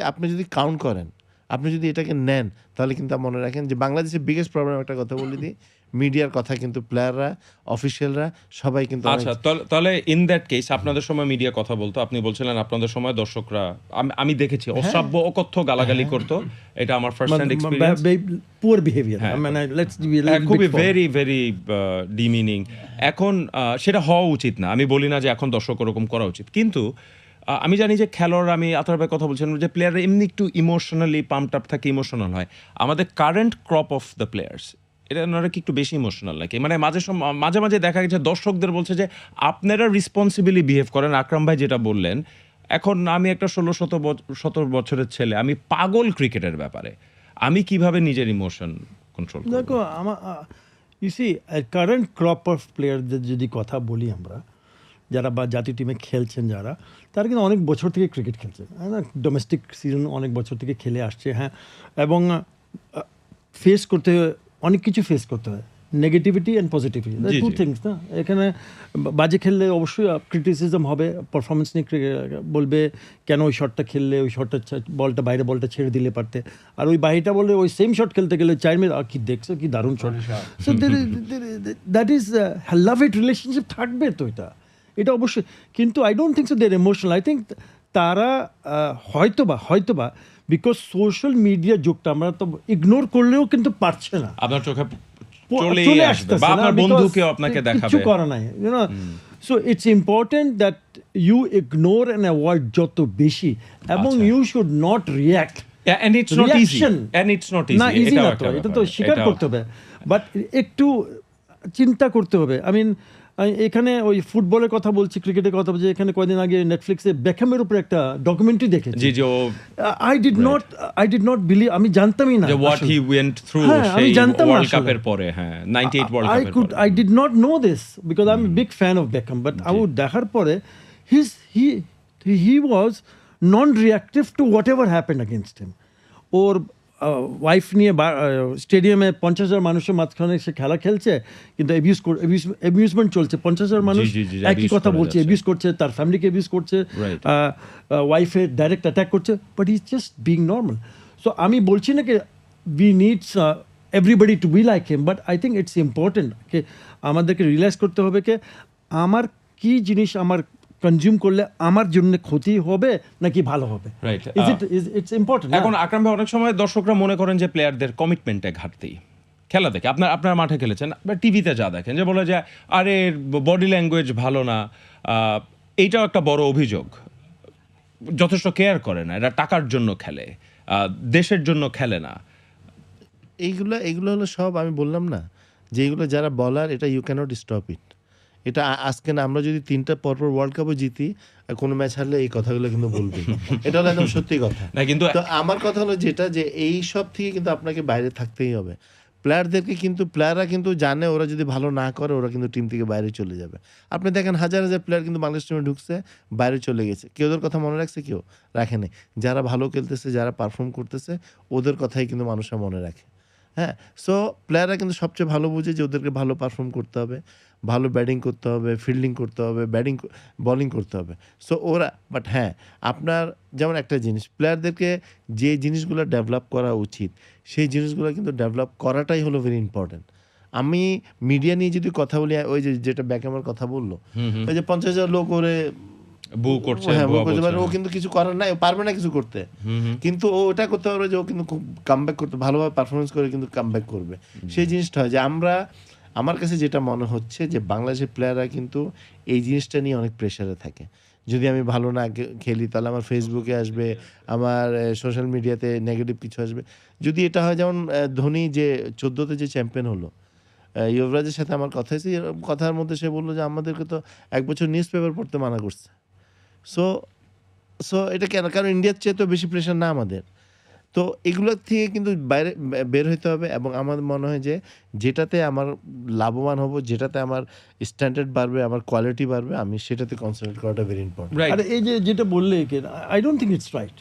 আপনি যদি কাউন্ট করেন, আপনি যদি এটাকে নেন, তাহলে কিন্তু মনে রাখেন যে বাংলাদেশের বিগেস্ট প্রবলেম, একটা কথা বলে দিই, মিডিয়ার কথা কিন্তু প্লেয়াররা, অফিসিয়ালরা সবাই কিন্তু। আচ্ছা, তাহলে ইন দ্যাট কেস আপনাদের সময় মিডিয়া কথা বলতো, আপনি বলছিলেন আপনাদের সময় দর্শকরা, আমি দেখেছি অশ্রাব্য অকথ্য গালাগালি করতো। এটা আমার first hand experience. Poor behaviour, মানে লেটস বি খুবই ভেরি ভেরি ডিমিনিং। এখন সেটা হওয়া উচিত না, আমি বলি না যে এখন দর্শক ওরকম করা উচিত, কিন্তু আমি জানি যে খেলোয়াড়, আমি আতার ভাই কথা বলছিলাম যে প্লেয়াররা এমনি একটু ইমোশনালি পাম্পড আপ থাকে, ইমোশনাল হয়। আমাদের current crop of the players, এটা ওনারা কি একটু বেশি ইমোশনাল নাকি? মানে মাঝে মাঝে দেখা গেছে দর্শকদের বলছে যে আপনারা রেসপন্সিবিলি বিহেভ করেন। আকরাম ভাই যেটা বললেন, এখন আমি একটা 16-17 বছরের ছেলে, আমি পাগল ক্রিকেটের ব্যাপারে, আমি কিভাবে নিজের ইমোশন কন্ট্রোল করব? দেখো, you see current crop of প্লেয়ারদের যদি কথা বলি আমরা, যারা বা জাতীয় টিমে খেলছেন যারা, তারা কিন্তু অনেক বছর থেকে ক্রিকেট খেলছে, ডোমেস্টিক সিজন অনেক বছর থেকে খেলে আসছে। হ্যাঁ, এবং ফেস করতে অনেক কিছু ফেস করতে হয়, negativity and positivity, two things না। এখানে বাজে খেললে অবশ্যই ক্রিটিসিজম হবে, পারফরমেন্স নিয়ে বলবে কেন ওই শটটা খেললে, ওই শটটা বলটা ছেড়ে দিলে পারতে, আর ওই বাহিটা বলে ওই সেম শট খেলতে গেলে 4 মিনিট কি দেখছো, কি দারুণ shot. So that is love it relationship থাকবে তো, এটা অবশ্যই। কিন্তু I don't think so they are emotional. I think তারা হয়তোবা বিকজ সোশ্যাল মিডিয়া যুগটা আমরা তো ইগনোর করলেও কিন্তু পারছে না, আপনার চোখে চলে চলে আসবে আসতেছে বা না, আপনার because বন্ধুকেও আপনাকে কিছু দেখাবে। করা নাই, so it's important that you ignore and avoid যত বেশি, এবং আচ্ছা। You should not react. and it's not easy Reaction. and it's not easy না ইজি এটাও না একটা তো, এটা ব্যাপার। তো স্বীকার এটাও- করতে হবে, বাট একটু চিন্তা করতে হবে। আই মিন এখানে ওই ফুটবলের কথা বলছি, ক্রিকেটের কথা বলছি, এখানে কয়দিন আগে নেটফ্লিক্সে বেকহামের উপর একটা ডকুমেন্টারি দেখেছি। জি জি ও আই ডিড নট বিলিভ, আমি জানতামই না যে what আসলে। he went through হ্যাঁ, আমি সেই জানতাম না ওয়ার্ল্ড আসলে। কাপের পরে, হ্যাঁ 98 ওয়ার্ল্ড I কাপের could পরে। I did not know this because I'm a big fan of Beckham, but I would দেখার পরে he was non-reactive to whatever happened against him. Or wife নিয়ে স্টেডিয়ামে 50,000 মানুষের মাঝখানে সে খেলা খেলছে, কিন্তু অ্যাবিউজমেন্ট চলছে, 50,000 মানুষ জি, জি, একই abuse কথা করা বলছে, যাচ্ছে। অ্যাবিউজ করছে, তার ফ্যামিলিকে অ্যাবিউজ করছে, Right. ওয়াইফে ডাইরেক্ট অ্যাটাক করছে, but is just being normal. So আমি বলছি না কি we needs everybody to be like him, but I think it's important কে আমাদেরকে রিয়েলাইজ করতে হবে কি আমার কি জিনিস আমার কনজিউম করলে আমার জন্য ক্ষতি হবে নাকি ভালো হবে। Right. It's important. এখন আকরাম ভাই, অনেক সময় দর্শকরা মনে করেন যে প্লেয়ারদের কমিটমেন্টে ঘাটতি, খেলা দেখে আপনার মাঠে খেলেছেন বা টিভিতে যা দেখেন, যে বলে যে আরে বডি ল্যাঙ্গুয়েজ ভালো না, এইটাও একটা বড় অভিযোগ, যথেষ্ট কেয়ার করে না, এরা টাকার জন্য খেলে, দেশের জন্য খেলে না। এইগুলো হলো সব, আমি বললাম না যে এইগুলো যারা বলার, এটা ইউ ক্যানট স্টপ ইট। এটা আজকে না, আমরা যদি 3টা পরপর ওয়ার্ল্ড কাপও জিতি, আর কোনো ম্যাচ হারলে এই কথাগুলো কিন্তু বলবে, এটা হলো একদম সত্যি কথা। না কিন্তু তো আমার কথা হলো যেটা, যে এই সব থেকে কিন্তু আপনাকে বাইরে থাকতেই হবে। প্লেয়ারদেরকে কিন্তু, প্লেয়াররা কিন্তু জানে ওরা যদি ভালো না করে ওরা কিন্তু টিম থেকে বাইরে চলে যাবে। আপনি দেখেন হাজার হাজার প্লেয়ার কিন্তু বাংলাদেশ টিমে ঢুকছে, বাইরে চলে গেছে, কেউ ওদের কথা মনে রাখছে, কেউ রাখে নাই। যারা ভালো খেলতেছে, যারা পারফর্ম করতেছে, ওদের কথাই কিন্তু মানুষরা মনে রাখে। হ্যাঁ, সো প্লেয়াররা কিন্তু সবচেয়ে ভালো বুঝে যে ওদেরকে ভালো পারফর্ম করতে হবে, ভালো ব্যাটিং করতে হবে, ফিল্ডিং করতে হবে, বলিং করতে হবে। সো ওরা, বাট হ্যাঁ, আপনার যেমন একটা জিনিস, প্লেয়ারদেরকে যে জিনিসগুলো ডেভেলপ করা উচিত সেই জিনিসগুলো কিন্তু ডেভেলপ করাটাই হলো ভেরি ইম্পর্ট্যান্ট। আমি মিডিয়া নিয়ে যদি কথা বলি, ওই যেটা ব্যাকহামের কথা বললো, ওই যে 50,000 লোক ওরে বু করছে, হ্যাঁ, ভুয়া করতে পারে, ও বলছে। কিন্তু কিছু করার নাই, ও পারবে না কিছু করতে, কিন্তু ও ওটা করতে পারবে যে ও কিন্তু খুব কামব্যাক করতে, ভালোভাবে পারফরমেন্স করে কিন্তু কামব্যাক করবে। সেই জিনিসটা হয় যে আমার কাছে যেটা মনে হচ্ছে যে বাংলাদেশের প্লেয়াররা কিন্তু এই জিনিসটা নিয়ে অনেক প্রেশারে থাকে। যদি আমি ভালো না খেলি তাহলে আমার ফেসবুকে আসবে, আমার সোশ্যাল মিডিয়াতে নেগেটিভ কিছু আসবে। যদি এটা হয় যেমন ধোনি যে 14তে যে চ্যাম্পিয়ন হলো, যুবরাজের সাথে আমার কথা হয়েছে, কথার মধ্যে সে বললো যে আমাদেরকে তো 1 বছর নিউজ পেপার পড়তে মানা করছে। সো এটা কেন? কারণ ইন্ডিয়ার চেয়ে তো বেশি প্রেশার না আমাদের। তো এগুলোর থেকে কিন্তু বাইরে বের হইতে হবে, এবং আমার মনে হয় যে যেটাতে আমার লাভবান হব, যেটাতে আমার স্ট্যান্ডার্ড বাড়বে, আমার কোয়ালিটি বাড়বে, আমি সেটাতে কনসেন্ট্রেট করাটা ভেরি ইম্পর্টেন্ট। Right. আর এই যে যেটা বললে I don't think it's right,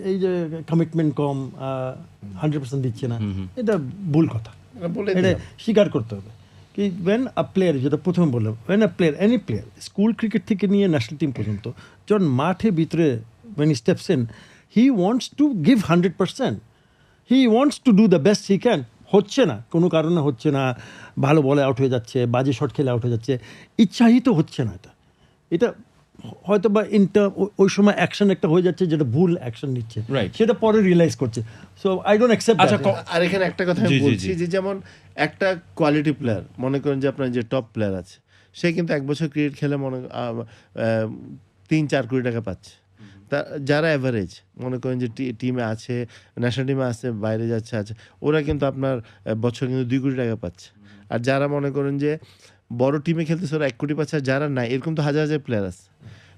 এই যে কমিটমেন্ট কম, 100% দিচ্ছে না, এটা ভুল কথা, বলে এটা স্বীকার করতে হবে কি ওয়েন আ প্লেয়ার, যেটা প্রথমে বললাম, when a player, any player, school cricket থেকে নিয়ে ন্যাশনাল টিম পর্যন্ত, যখন মাঠে ভিতরে when he steps in, he wants to give 100%, he wants to do the best he can. হচ্ছে না, কোনো কারণে হচ্ছে না, ভালো বলে আউট হয়ে যাচ্ছে, বাজে শট খেলে আউট হয়ে যাচ্ছে, ইচ্ছাহিত হচ্ছে না, এটা হয়তো বা ওই সময় অ্যাকশন একটা হয়ে যাচ্ছে যেটা ভুল অ্যাকশন নিচ্ছে, Right. সেটা পরে রিয়েলাইজ করছে। So I don't accept. আচ্ছা, আর এখানে একটা কথা আমি জি, জি, বলছি জি। যে যেমন একটা কোয়ালিটি প্লেয়ার, মনে করেন যে আপনার যে টপ প্লেয়ার আছে, সে কিন্তু 1 বছর ক্রিকেট খেলে 3-4 কোটি টাকা পাচ্ছে। তা যারা অ্যাভারেজ মনে করেন যে টিমে আছে, ন্যাশনাল টিমে আছে, বাইরে যাচ্ছে আছে, ওরা কিন্তু আপনার বছর কিন্তু 2 কোটি টাকা পাচ্ছে। আর যারা মনে করেন যে বড় টিমে খেলতেছে ওরা 1 কোটি পাচ্ছে, আর যারা নাই, এরকম তো হাজার হাজার প্লেয়ার আছে।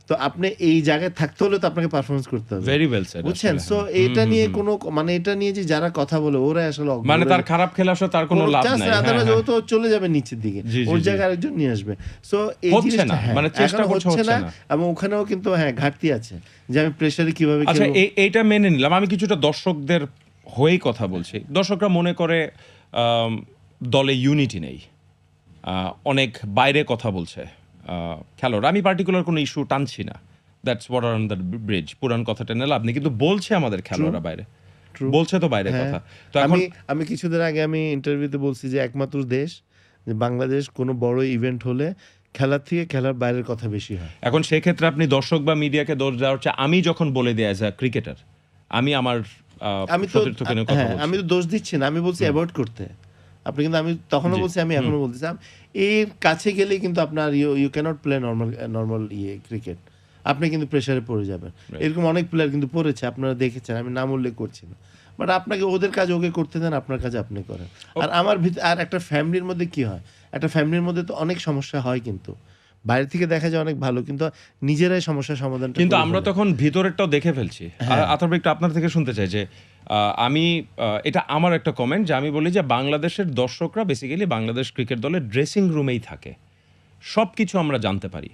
তো আপনি এই জায়গায় থাকতে হলে তো আপনাকে পারফরমেন্স করতে হবে, ভেরি ওয়েল সেড, বুঝছেন? সো এটা নিয়ে কোনো মানে এটা নিয়ে যে যারা কথা বলে ওরা আসলে মানে তার খারাপ খেলা আসলে তার কোনো লাভ নাই। ও তো চলে যাবে নিচের দিকে, জি, জি, ওর জি। জায়গায় আরেকজন নিয়ে আসবে। সো এই হচ্ছে জিনিসটা না, মানে চেষ্টা এখনো করছে, হচ্ছে না। এবং ওখানেও কিন্তু ঘাটতি আছে যে আমি প্রেসারে কিভাবে আচ্ছা, খেলবো। এইটা মেনে নিলাম। আমি কিছুটা দর্শকদের হয়েই কথা বলছি। দর্শকরা মনে করে দলে ইউনিটি নেই, অনেক বাইরে কথা বলছে খেলোয়াড়। আমি পার্টিকুলার কোনো ইস্যু টানছি না, that's water on the bridge, পুরান কথাটা নিয়ে লাভ নেই, কিন্তু বলছে আমাদের খেলোয়াড়রা বাইরে, বলছে তো বাইরে হ্যাঁ। কথা। তো এখন আমি কিছুদিন আগে আমি ইন্টারভিউতে বলছি যে একমাত্র দেশ যে বাংলাদেশ কোনো বড় ইভেন্ট হলে খেলার থেকে খেলার বাইরের কথা বেশি হয়। এখন সেক্ষেত্রে আপনি দর্শক বা মিডিয়াকে দোষ দেওয়া হচ্ছে, আমি যখন বলে দিই অ্যাজ আ ক্রিকেটার আমি আমার আমি তো সতীর্থকে নিয়ে কথা হ্যাঁ বলছি। আমি তো দোষ দিচ্ছি না, আমি বলছি অ্যাভয়েড করতে। আপনি কিন্তু আমি তখনও জি। বলছি, আমি এখনো বলতেছি এর কাছে গেলে কিন্তু আপনার you can't play normal cricket, আপনি কিন্তু প্রেসারে পড়ে যাবেন। এরকম অনেক প্লেয়ার কিন্তু পড়েছে, আপনারা দেখেছেন, আমি নাম উল্লেখ করছি না, বাট আপনাকে ওদের কাজ ওকে করতে দেন, আপনার কাজ আপনি করেন। আর আমার আর একটা ফ্যামিলির মধ্যে কি হয়, একটা ফ্যামিলির মধ্যে তো অনেক সমস্যা হয়, কিন্তু বাইরে থেকে দেখা যায় অনেক ভালো, কিন্তু নিজেরাই সমস্যার সমাধান। কিন্তু আমরা তখন ভিতরেরটাও দেখে ফেলছি। আতার একটু আপনার থেকে শুনতে চাই যে আমি এটা আমার একটা কমেন্ট, যে আমি বলি যে বাংলাদেশের দর্শকরা বেসিক্যালি বাংলাদেশ ক্রিকেট দলের ড্রেসিং রুমেই থাকে, সব কিছু আমরা জানতে পারি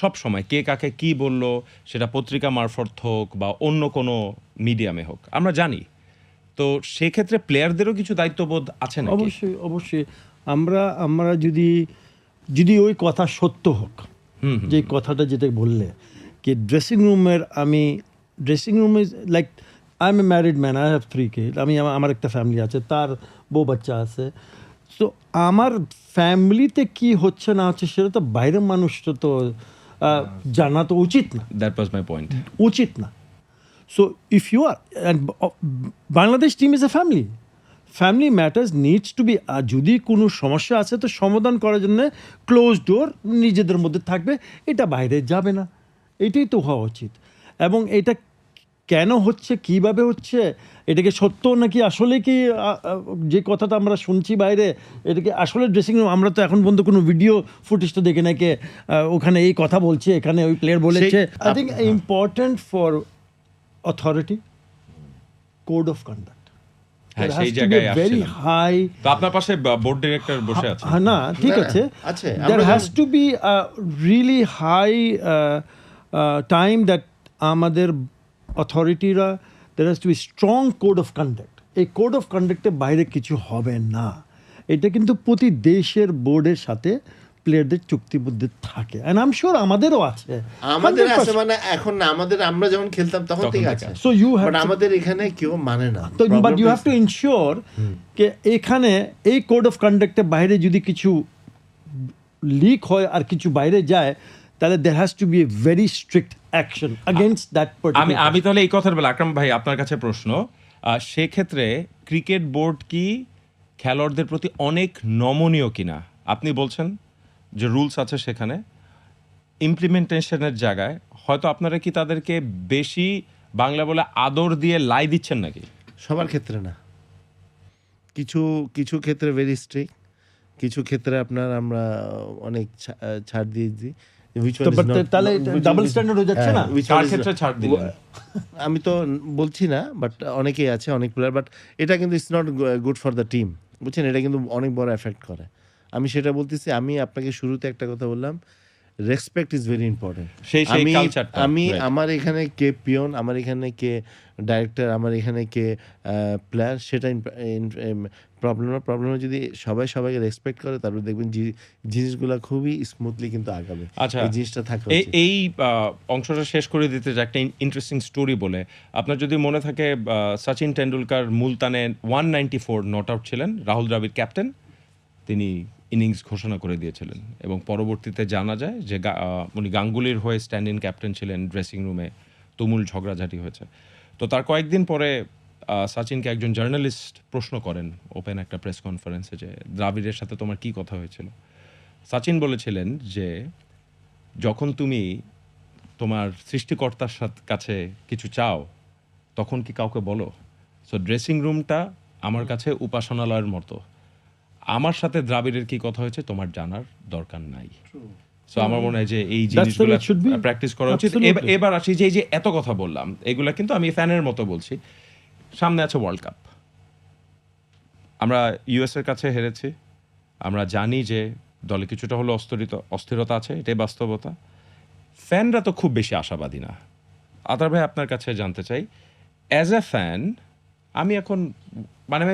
সব সময়, কে কাকে কি বলল, সেটা পত্রিকা মারফত হোক বা অন্য কোনো মিডিয়ামে হোক, আমরা জানি। তো সেক্ষেত্রে প্লেয়ারদেরও কিছু দায়িত্ববোধ আছে না? অবশ্যই অবশ্যই। আমরা যদি ওই কথা সত্য হোক, যে কথাটা যেটা বললে কি ড্রেসিং রুমে like I am a married man, I have 3 kid, আমার একটা ফ্যামিলি আছে, তার বউ বাচ্চা আছে। তো আমার ফ্যামিলিতে কি হচ্ছে না হচ্ছে সেটা তো বাইরের মানুষটা তো জানা তো উচিত না, দ্যাট ওয়াজ মাই পয়েন্ট। উচিত না। So if you are, and Bangladesh team is a family. Family matters needs to be, যদি কোনো সমস্যা আছে তো সমাধান করার জন্য ক্লোজ ডোর নিজেদের মধ্যে থাকবে, এটা বাইরে যাবে না, এটাই তো হওয়া উচিত। এবং এটা কেন হচ্ছে, কিভাবে হচ্ছে, এটাকে সত্য নাকি আসলে কি যে কথাটা আমরা শুনছি বাইরে, এটাকে আসলে ড্রেসিং রুম, আমরা তো এখন পর্যন্ত কোনো ভিডিও ফুটেজটা দেখে নাকি ওখানে এই কথা বলছে, এখানে ওই প্লেয়ার বলেছে। I think important for authority, code of conduct. হ্যাঁ, There সেই has to be জায়গায় a very আসছিলাম। high, তো আপনার পাশে বোর্ড ডিরেক্টর বসে আছে। না ঠিক আছে, আছে, there আমরা has to be a really high time that আমাদের অথরিটিরা, there has to be strong code of conduct. এই কোড অফ কন্ডাক্টের বাইরে কিছু হবে না। এটা কিন্তু প্রতি দেশের বোর্ডের সাথে প্লেয়ারদের চুক্তিবদ্ধ থাকে, and I'm sure আমাদেরও আছে, আমাদের 100%. আছে, মানে এখন না, আমরা যখন খেলতাম তখন তখন থেকে থেকে আছে। So you have but to- আমাদের এখানে কেউ মানে না। তো but Problem you is- have to ensure যে এখানে এই কোড অফ কন্ডাক্টের বাইরে যদি কিছু লিক হয় আর কিছু বাইরে যায়, তাহলে there has to be a very strict action against that particular আমি তাহলে এই কথার বেলা আকরাম ভাই আপনার কাছে প্রশ্ন, সেক্ষেত্রে ক্রিকেট বোর্ড কি খেলোয়াড়দের প্রতি অনেক নমনীয় কিনা? আপনি বলছেন যে রুলস আছে, সেখানে ইমপ্লিমেন্টেশনের জায়গায় হয়তো আপনারা কি তাদেরকে বেশি বাংলা বলে আদর দিয়ে লাই দিচ্ছেন নাকি? সবার ক্ষেত্রে না, কিছু কিছু ক্ষেত্রে ভেরি স্ট্রিক্ট, কিছু ক্ষেত্রে আপনার আমরা অনেক ছাড় দিয়ে দিই। Which one তো is but not- তাহলে which double one is- standard হয়ে যাচ্ছে হ্যাঁ, না? which কার one is- ক্ষেত্রে ছাড় দিলেন? আমি তো বলছি না, বাট অনেকেই আছে, অনেক প্লেয়ার, বাট এটা কিন্তু it's not good for the team, বুঝছেন, এটা কিন্তু অনেক বড় এফেক্ট করে। আমি সেটা বলতেছি, আমি আপনাকে শুরুতে একটা কথা বললাম, রেসপেক্ট ইজ ভেরি ইম্পর্টেন্ট। সেই কালচারটা, আমি right. আমার এখানে কে পিয়ন, আমার এখানে কে ডাইরেক্টর, আমার এখানে কে প্লেয়ার, সেটা প্রবলেম যদি সবাইকে রেসপেক্ট করে, তারপর দেখবেন জিনিসগুলো খুবই স্মুথলি কিন্তু আগাবে। আচ্ছা, এই জিনিসটা থাকা এই উচিত। এই অংশটা শেষ করে দিতে যে একটা ইন্টারেস্টিং স্টোরি বলে, আপনার যদি মনে থাকে, সচিন টেন্ডুলকার মুলতানে 194 নট আউট ছিলেন, রাহুল দ্রাবিড় ক্যাপ্টেন, তিনি ইনিংস ঘোষণা করে দিয়েছিলেন এবং পরবর্তীতে জানা যায় যে উনি গাঙ্গুলির হয়ে স্ট্যান্ড ইন ক্যাপ্টেন ছিলেন, ড্রেসিং রুমে তুমুল ঝগড়াঝাটি হয়েছে। তো তার কয়েকদিন পরে সচিনকে একজন জার্নালিস্ট প্রশ্ন করেন ওপেন একটা প্রেস কনফারেন্সে যে দ্রাবিড়ের সাথে তোমার কি কথা হয়েছিল। সচিন বলেছিলেন যে যখন তুমি তোমার সৃষ্টিকর্তার কাছে কিছু চাও তখন কি কাউকে বলো? সো ড্রেসিং রুমটা আমার কাছে উপাসনালয়ের মতো, আমার সাথে দ্রাবিড়ের কি কথা হয়েছে তোমার জানার দরকার নাই। সো আমার মনে হয় যে এই That's the way জিনিসগুলো it should be. প্র্যাকটিস করা উচিত। Absolutely. এবার আসি যে এই যে এত কথা বললাম, এগুলা কিন্তু আমি ফ্যানের মতো বলছি। সামনে আছে ওয়ার্ল্ড কাপ, আমরা ইউএস এর কাছে হেরেছি, আমরা জানি যে দলে কিছুটা হলো অস্থিরতা আছে, এটাই বাস্তবতা। ফ্যানরা তো খুব বেশি আশাবাদী না। আতার ভাই আপনার কাছে জানতে চাই, অ্যাজ এ ফ্যান আমি এখন মানে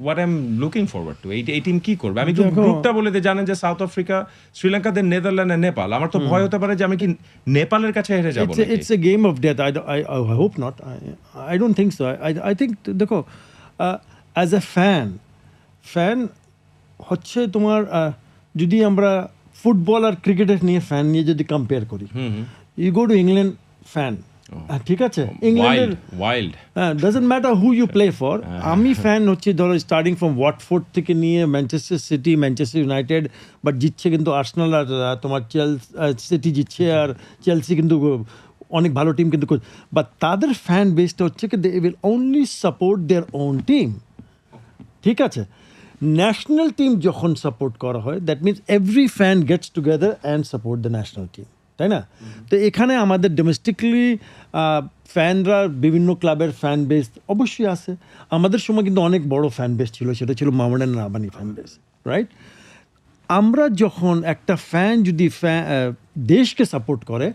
what I am looking forward to, এই টিম কি করবে? আমি একটু দেখো, গ্রুপটা বলে দিই, জানেন যে সাউথ আফ্রিকা, শ্রীলঙ্কা, দেন নেদারল্যান্ড আর নেপাল। আমার তো ভয় হতে পারে যে আমি কি নেপালের কাছে হেরে যাবো নাকি? It's a game of death. I hope not. I don't think so. I think দেখো, as a fan হচ্ছে তোমার, যদি আমরা ফুটবল আর ক্রিকেটের নিয়ে ফ্যান নিয়ে যদি কম্পেয়ার করি, you go to England fan, ঠিক আছে, ইংল্যান্ডের wild doesn't matter who you play for. আমি ফ্যান হচ্ছে ধরো স্টার্টিং ফ্রম ওয়াটফোর্ড থেকে নিয়ে Manchester City, Manchester United, but জিতছে কিন্তু আর্সেনাল আর তোমার সিটি জিতছে, আর চেলসি কিন্তু অনেক ভালো টিম কিন্তু, বাট তাদের ফ্যান বেসটা হচ্ছে কি they will only support their own team. ঠিক আছে, ন্যাশনাল টিম যখন সাপোর্ট করা হয় that means every fan gets together and support the national team, তাই না? তো এখানে আমাদের ডোমেস্টিকলি ফ্যানরা বিভিন্ন ক্লাবের ফ্যান বেস অবশ্যই আছে। আমাদের সময় কিন্তু অনেক বড় ফ্যান বেস ছিল, সেটা ছিল Mohammedan Rabbani fan base, right? আমরা যখন একটা ফ্যান যদি দেশকে সাপোর্ট করে,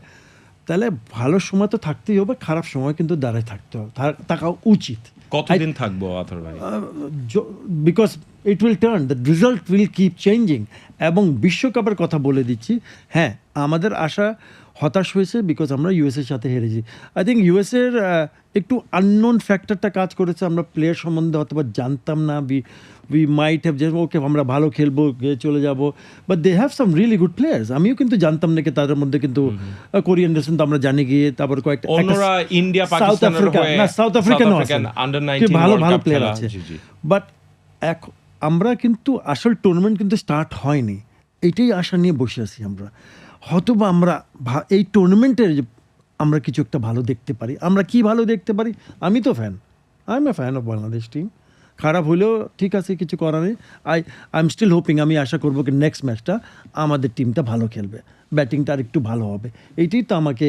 তাহলে ভালো সময় তো থাকতেই হবে, খারাপ সময় কিন্তু দাঁড়ায় থাকতে হবে, থাকা উচিত। কতদিন থাকবো আথর ভাই? Because it will turn, the result will keep changing. এবং বিশ্বকাপের কথা বলে দিচ্ছি, হ্যাঁ আমাদের আশা হতাশ হয়েছে বিকজ আমরা ইউএসএর সাথে হেরেছি। আই থিঙ্ক ইউএসএর একটু আননোন ফ্যাক্টরটা কাজ করেছে, আমরা প্লেয়ার সম্বন্ধে হয়তো বা জানতাম না, উই মাইট হ্যাভ যে ওকে আমরা ভালো খেলবো, গিয়ে চলে যাবো, but they have some really good players. আমিও কিন্তু জানতাম না কি তাদের মধ্যে কিন্তু কোরিয়ান রেসন তো আমরা জানি গিয়ে, তারপর কয়েকটা অন্যরা ইন্ডিয়া সাউথ পাকিস্তানের আফ্রিকা হয়ে না, সাউথ আফ্রিকানও আছে, আন্ডার কি 19 ভালো ওয়ার্ল্ড ভালো কাপ প্লেয়ার খেলা। আছে। জি জি। বাট আমরা কিন্তু আসল টুর্নামেন্ট কিন্তু স্টার্ট হয়নি, এটাই আশা নিয়ে বসে আছি আমরা। হয়তো বা আমরা এই টুর্নামেন্টের আমরা কিছু একটা ভালো দেখতে পারি। আমরা কি ভালো দেখতে পারি? আমি তো fan, I am A fan of Bangladesh team. খারাপ হলেও ঠিক আছে, কিছু করার নেই। আই এম স্টিল হোপিং, আমি আশা করবো কি নেক্সট ম্যাচটা আমাদের টিমটা ভালো খেলবে, ব্যাটিংটা আর একটু ভালো হবে। এইটাই তো আমাকে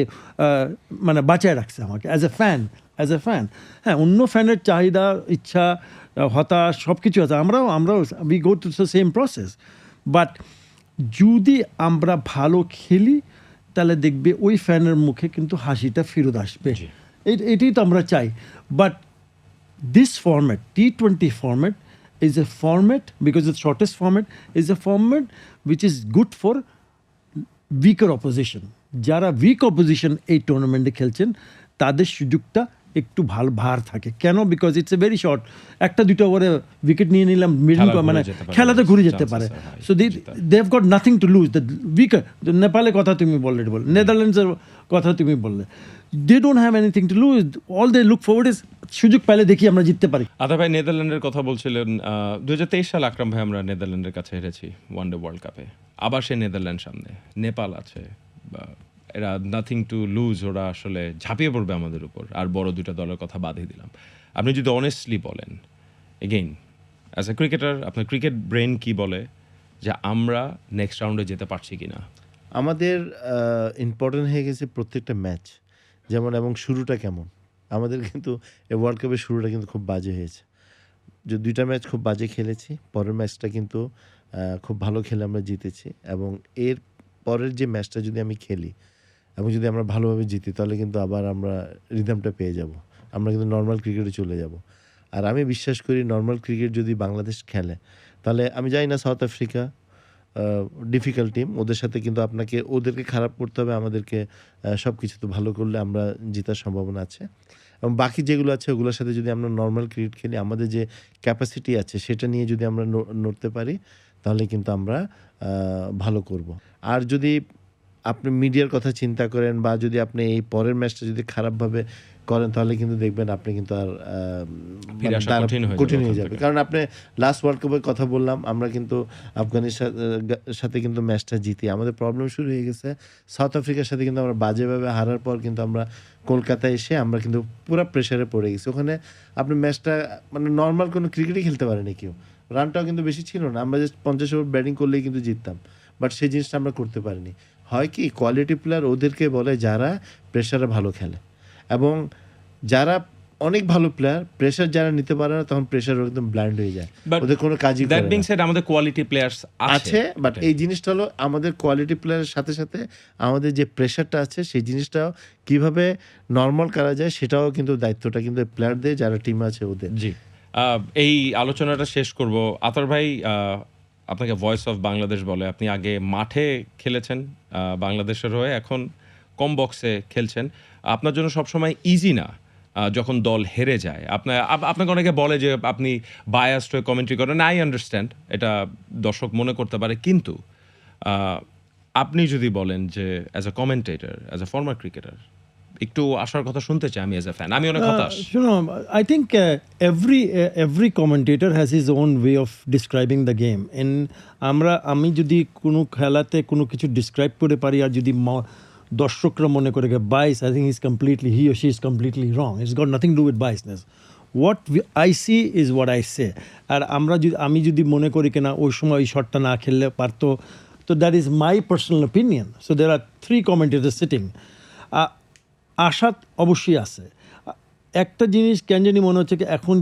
মানে বাঁচায় রাখছে আমাকে অ্যাজ এ ফ্যান। হ্যাঁ, অন্য ফ্যানের চাহিদা, ইচ্ছা, হতাশ সব কিছু আছে, আমরাও we go to the same process. But যদি আমরা ভালো খেলি, তাহলে দেখবে ওই ফ্যানের মুখে কিন্তু হাসিটা ফেরত আসবে। এটাই তো আমরা চাই। But this format, T20 format, is a format, because it's shortest format, is a format which is good for weaker opposition. যারা উইক অপোজিশন এই টুর্নামেন্টে খেলছেন, তাদের সুযোগটা একটু ভালো ভার থাকে। কেন? Because it's a very short, একটা দুটো ওভারে উইকেট নিয়ে নিলাম, মিডল মানে খেলাতে ঘুরে যেতে পারে। So they have got nothing to lose. The weaker, নেপালের কথা তুমি বললে, নেদারল্যান্ডসের কথা তুমি বললে, they don't have anything to lose, all they look forward is সুযোগ পেলে দেখি আমরা জিততে পারি। আদা ভাই নেদারল্যান্ডের কথা বলছিলেন, 2023 সাল আকরাম ভাই আমরা নেদারল্যান্ডের কাছে হেরেছি ওয়ানডে ওয়ার্ল্ড কাপে। আবার সে নেদারল্যান্ড সামনে, নেপাল আছে, এরা নাথিং টু লুজ, ওরা আসলে ঝাঁপিয়ে পড়বে আমাদের উপর। আর বড় দুইটা দলের কথা বাদই দিলাম, আপনি যদি অনেস্টলি বলেন, এগেইন অ্যাজ এ ক্রিকেটার, আপনার ক্রিকেট ব্রেন কি বলে যে আমরা নেক্সট রাউন্ডে যেতে পারছি কিনা? আমাদের ইম্পর্টেন্ট হয়ে গেছে প্রত্যেকটা ম্যাচ, যেমন এবং শুরুটা কেমন। আমাদের কিন্তু এই ওয়ার্ল্ড কাপের শুরুটা কিন্তু খুব বাজে হয়েছে। যে দুইটা ম্যাচ খুব বাজে খেলেছি, পরের ম্যাচটা কিন্তু খুব ভালো খেলে আমরা জিতেছি। এবং এর পরের যে ম্যাচটা যদি আমি খেলি এবং যদি আমরা ভালোভাবে জিতি, তাহলে কিন্তু আবার আমরা রিদমটা পেয়ে যাব, আমরা কিন্তু নর্মাল ক্রিকেটে চলে যাব। আর আমি বিশ্বাস করি নর্মাল ক্রিকেট যদি বাংলাদেশ খেলে, তাহলে আমি জানি না সাউথ আফ্রিকা ডিফিকাল্ট টিম, ওদের সাথে কিন্তু আপনাকে ওদেরকে খারাপ করতে হবে, আমাদেরকে সব কিছু তো ভালো করলে আমরা জেতার সম্ভাবনা আছে। এবং বাকি যেগুলো আছে ওগুলোর সাথে যদি আমরা নর্মাল ক্রিকেট খেলি, আমাদের যে ক্যাপাসিটি আছে সেটা নিয়ে যদি আমরা নড়তে পারি, তাহলে কিন্তু আমরা ভালো করব। আর যদি আপনি মিডিয়ার কথা চিন্তা করেন, বা যদি আপনি এই পরের ম্যাচটা যদি খারাপভাবে করেন, তাহলে কিন্তু দেখবেন আপনি কিন্তু আর কঠিন হয়ে যাবে। কারণ আপনি লাস্ট ওয়ার্ল্ড কাপের কথা বললাম, আমরা কিন্তু আফগানের সাথে কিন্তু ম্যাচটা জিতি। আমাদের প্রবলেম শুরু হয়ে গেছে সাউথ আফ্রিকার সাথে, কিন্তু আমরা বাজেভাবে হারার পর কিন্তু আমরা কলকাতায় এসে আমরা কিন্তু পুরো প্রেশারে পড়ে গেছি। ওখানে আপনি ম্যাচটা মানে নর্মাল কোনো ক্রিকেটই খেলতে পারেনি কেউ, রানটাও কিন্তু বেশি ছিল না, আমরা জাস্ট 50 ওভার ব্যাটিং করলেই কিন্তু জিততাম। বাট সেই জিনিসটা আমরা করতে পারিনি। হয় কি, কোয়ালিটি প্লেয়ার ওদেরকে বলে যারা প্রেশারে ভালো খেলে, এবং যারা অনেক ভালো প্লেয়ার প্রেশার যারা নিতে পারে না, তখন প্রেশার একদম ব্লাইন্ড হয়ে যায়, ওদের কোনো কাজই করে না। দ্যাট বিং সেড আমাদের কোয়ালিটি প্লেয়ার্স আছে, বাট এই জিনিসটা হলো আমাদের কোয়ালিটি প্লেয়ারের সাথে সাথে আমাদের যে প্রেশারটা আছে, সেই জিনিসটাও কিভাবে নর্মাল করা যায়, সেটাও কিন্তু দায়িত্বটা কিন্তু প্লেয়ারদের যারা টিম আছে ওদের। জি, এই আলোচনাটা শেষ করব। আতর ভাই, আপনাকে ভয়েস অফ বাংলাদেশ বলে, আপনি আগে মাঠে খেলেছেন বাংলাদেশের হয়ে, এখন কম বক্সে খেলছেন। আপনার জন্য সবসময় ইজি না যখন দল হেরে যায়। আপনাকে অনেকে বলে যে আপনি বায়াসড হয়ে কমেন্ট্রি করেন, আই আন্ডারস্ট্যান্ড, এটা দর্শক মনে করতে পারে, কিন্তু আপনি যদি বলেন যে as a commentator, as a former cricketer, একটু আসার কথা শুনতে চাই আমি এজ এ ফ্যান, আমি অনেক হতাশ। I think every commentator has his own way of describing the game. And আমি যদি কোনো খেলাতে কোনো কিছু ডিসক্রাইব করে পারি আর যদি দর্শকরা মনে করে bias, I think he or she is completely wrong. It's got nothing to do with biasness. What I see is what I say. আর আমি যদি মনে করি কিনা ওই সময় ওই শটটা না খেললে পারতো, তো that is my personal opinion. So there are 3 commentators sitting. আশা অবশ্যই আছে। একটা জিনিস কেন জানি মনে হচ্ছে কি এখন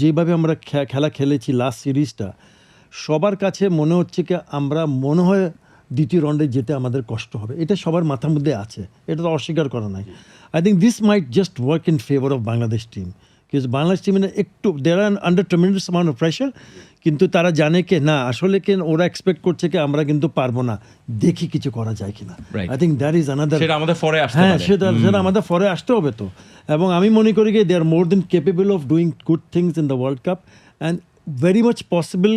যেভাবে আমরা খেলা খেলেছি লাস্ট সিরিজটা, সবার কাছে মনে হচ্ছে কি আমরা মনে হয় দ্বিতীয় রাউন্ডে যেতে আমাদের কষ্ট হবে, এটা সবার মাথার মধ্যে আছে, এটা তো অস্বীকার করা নাই। I think this might just work in favour of Bangladesh team, কিন্তু বাংলাদেশ টিমে একটু there are under tremendous amount of pressure, কিন্তু তারা জানে কি না আসলে কি ওরা এক্সপেক্ট করছে কি আমরা কিন্তু পারবো না, দেখি কিছু করা যায় কিনা। Right. I think that is another, সেটা আমাদের ফরে আসতে হ্যাঁ পারে। সেটা আমাদের ফরে আসতে হবে তো। এবং আমি মনে করি যে they are more than capable of doing good things in the world cup and very much possible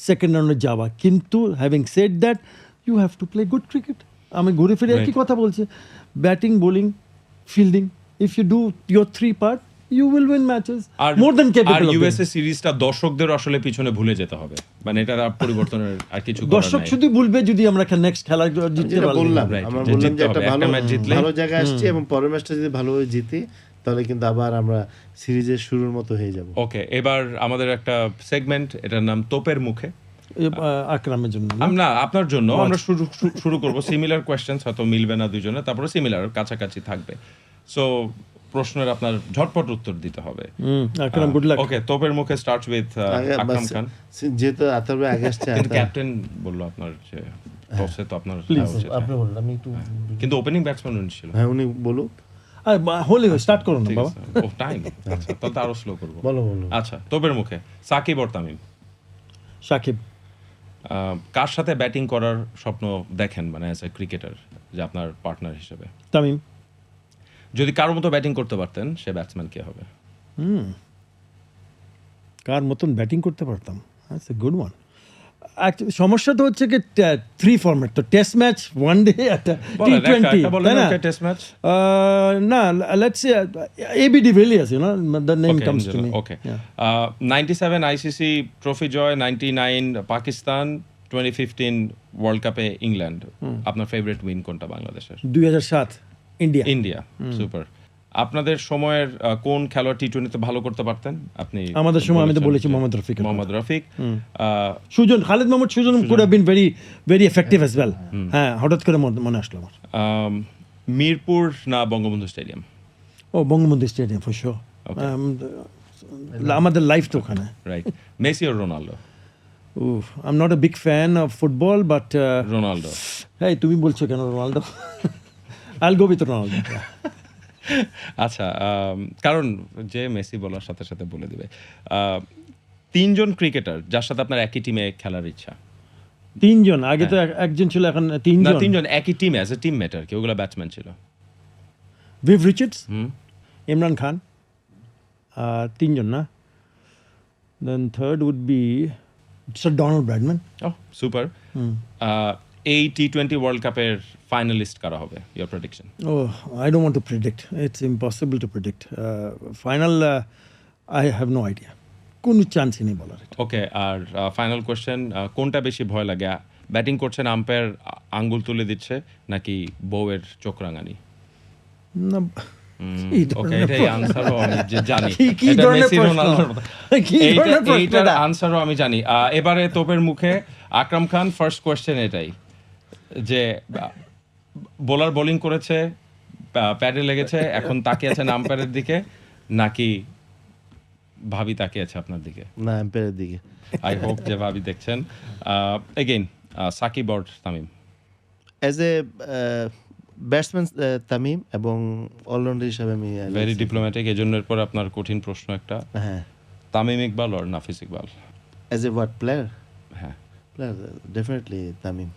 second রাউন্ডে যাওয়া। কিন্তু having said that you have to play good cricket. আমি ঘুরে ফিরে একই কথা বলছি, batting, bowling, fielding, if you do your 3 part you will win matches more than capable আর of ইউএসএ সিরিজটা দর্শকদের আসলে পিছনে ভুলে যেতে হবে, মানে এটা পরিবর্তনের আর কিছু করার দর্শক নাই। শুধু বলবে যদি আমরা নেক্সট খেলা জিততে যেটা পারলাম। বললাম, Right, আমরা যে বললাম জিততে যে একটা হবে, একটা ভালো ম্যাচ জিতলে- ভালো জায়গায় আসছি এবং পরের ম্যাচটা যদি ভালোভাবে জিতি তাহলে কিন্তু আবার আমরা সিরিজের শুরুর মতো হয়ে যাব। ওকে, এবার আমাদের একটা সেগমেন্ট, এটার নাম তোপের মুখে। আকরামের জন্য না? আমরা আপনার জন্য আমরা শুরু করব সিমিলার কোয়েশ্চেন্স, হয়তো মিলবে না দুইজনে, তারপরে সিমিলার কাছাকাছি থাকবে। সো প্রশ্নের আপনার ঝটপট উত্তর দিতে হবে। আকরাম গুড লাক। ওকে, তোপের মুখে স্টার্টস উইথ আকরাম খান। যেহেতু আতার ভাই আগে আসছে, কিন্তু ক্যাপ্টেন বললো আপনার যে টসে তো আপনার খেলা উচিত। আপনি বলুন, আমি একটু কিন্তু ওপেনিং ব্যাটসম্যান উনি ছিল। হ্যাঁ উনি বলুক। হলে স্টার্ট করো না ঠিক বাবা। আছে, ও টাইম, আচ্ছা তাহলে আরো স্লো করবো। বলো বলো। আচ্ছা, তোপের মুখে সাকিব আর তামিম, সাকিব। কার সাথে ব্যাটিং করার স্বপ্ন দেখেন, মানে অ্যাজ এ ক্রিকেটার, যে আপনার পার্টনার হিসেবে? তামিম। যদি কারোর মতো ব্যাটিং করতে পারতেন, সে ব্যাটসম্যান কে হবে? কার মতন ব্যাটিং করতে পারতাম, দ্যাটস এ গুড ওয়ান। সমস্যা তো হচ্ছে কি 3 ফরম্যাট, তো টেস্ট ম্যাচ, ওয়ান ডে, একটা T20, তাই না? টেস্ট ম্যাচ না, let's say AB de Villiers, you know the name comes to me. Okay, 97 ICC trophy জয়, 99 পাকিস্তান, 2015 ওয়ার্ল্ড কাপে ইংল্যান্ড। আপনার ফেভারিট উইন কোনটা বাংলাদেশের? 2007 ইন্ডিয়া। India, super. আপনাদের সময়ের কোন খেলোয়াড় টি20তে ভালো করতে পারতেন? আপনি আমাদের সময় আমি তো বলেছেন বলেছি যে Mohammad Rafique. Mohammad Rafique, Sujon, Khaled Mohammad Sujon could have been very very effective as well. হ্যাঁ, হঠাৎ করে মনে আসলো আমার। মিরপুর না বঙ্গবন্ধু স্টেডিয়াম? ও বঙ্গবন্ধু স্টেডিয়াম ফর শিওর। আমাদের লাইফ তো ওখানে। রাইট। মেসি আর Ronaldo? I am not a big fan of football, but Ronaldo. হ্যাঁ, তুমি বলছো কেন Ronaldo? I will go with Ronaldo. আচ্ছা, কারণ যে মেসি বলার সাথে সাথে বলে দিবে। 3 জন ক্রিকেটার যার সাথে আপনার একই টিমে খেলার ইচ্ছা। 3 জন, আগে তো একজন ছিল, এখন 3 না, জন। 3 জন একই টিমে অ্যাজ এ টিমমেট আর কি, ওগুলো ব্যাটসম্যান ছিল। ভিভ রিচার্ডস, ইমরান খান, 3 জন না? Then third would be sir Donald Bradman. ও সুপার। এই টি20 ওয়ার্ল্ড কাপের ফাইনালিস্ট কারা হবে, your prediction? Oh, I don't want to predict. It's impossible to predict. Final, I have no idea. কোনো চান্সই নেই বলার। ওকে, আর ফাইনাল কোয়েশ্চেন, কোনটা বেশি ভয় লাগে, ব্যাটিং করছেন আম্পায়ার আঙ্গুল তুলে দিচ্ছে নাকি বউয়ের চোখ রাঙানি? না, ওকে, এটাই আনসারও আমি জানি। কি এটা ধরনের মেসি প্রশ্ন? রোনাল্ডোর মতো। কি ধরনের প্রশ্ন এইটার এটা? আনসারও আমি জানি। এবারে তোপের মুখে আকরাম খান, ফার্স্ট কোয়েশ্চেন এটাই যে বোলার বোলিং করেছে, প্যাডে লেগেছে, এখন তাকিয়ে আছেন আম্পায়ারের দিকে নাকি ভাবি তাকিয়ে আছে আপনার দিকে? না, এম্পায়ারের দিকে। আই হোপ যে ভাবি দেখছেন। এগেইন সাকিব আর Tamim? As a batsman Tamim, এবং অলরাউন্ডার হিসাবে আমি ভেরি ডিপ্লোম্যাটিক, এই জন্য এরপর আপনার কঠিন প্রশ্ন একটা। হ্যাঁ। তামিম ইকবাল আর Nafees Iqbal? As a what player? হ্যাঁ। Player definitely Tamim.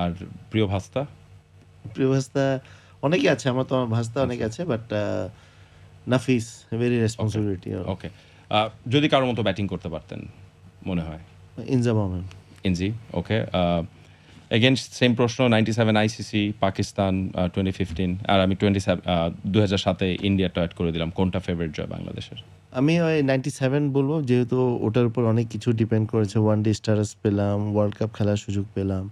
আর প্রিয় ভাস্তা? প্রিয় ভাস্তা অনেকে আছে, আমার তো আমার ভাস্তা অনেক আছে, বাট নাফিস ভেরি রেসপন্সিবিলিটি। ওকে, যদি কারোর মতো ব্যাটিং করতে পারতেন মনে হয়? ইনজাম আহমেদ। ইনজি। ওকে, এগেন সেম প্রশ্ন, 97 আইসিসি, পাকিস্তান 2015, আর আমি 2007 ইন্ডিয়াটা অ্যাড করে দিলাম। কোনটা ফেভারিট জয় বাংলাদেশের? আমি ওই 97 বলবো, যেহেতু ওটার উপর অনেক কিছু ডিপেন্ড করেছে। ওয়ান ডে স্টারস পেলাম, ওয়ার্ল্ড কাপ খেলার সুযোগ পেলাম,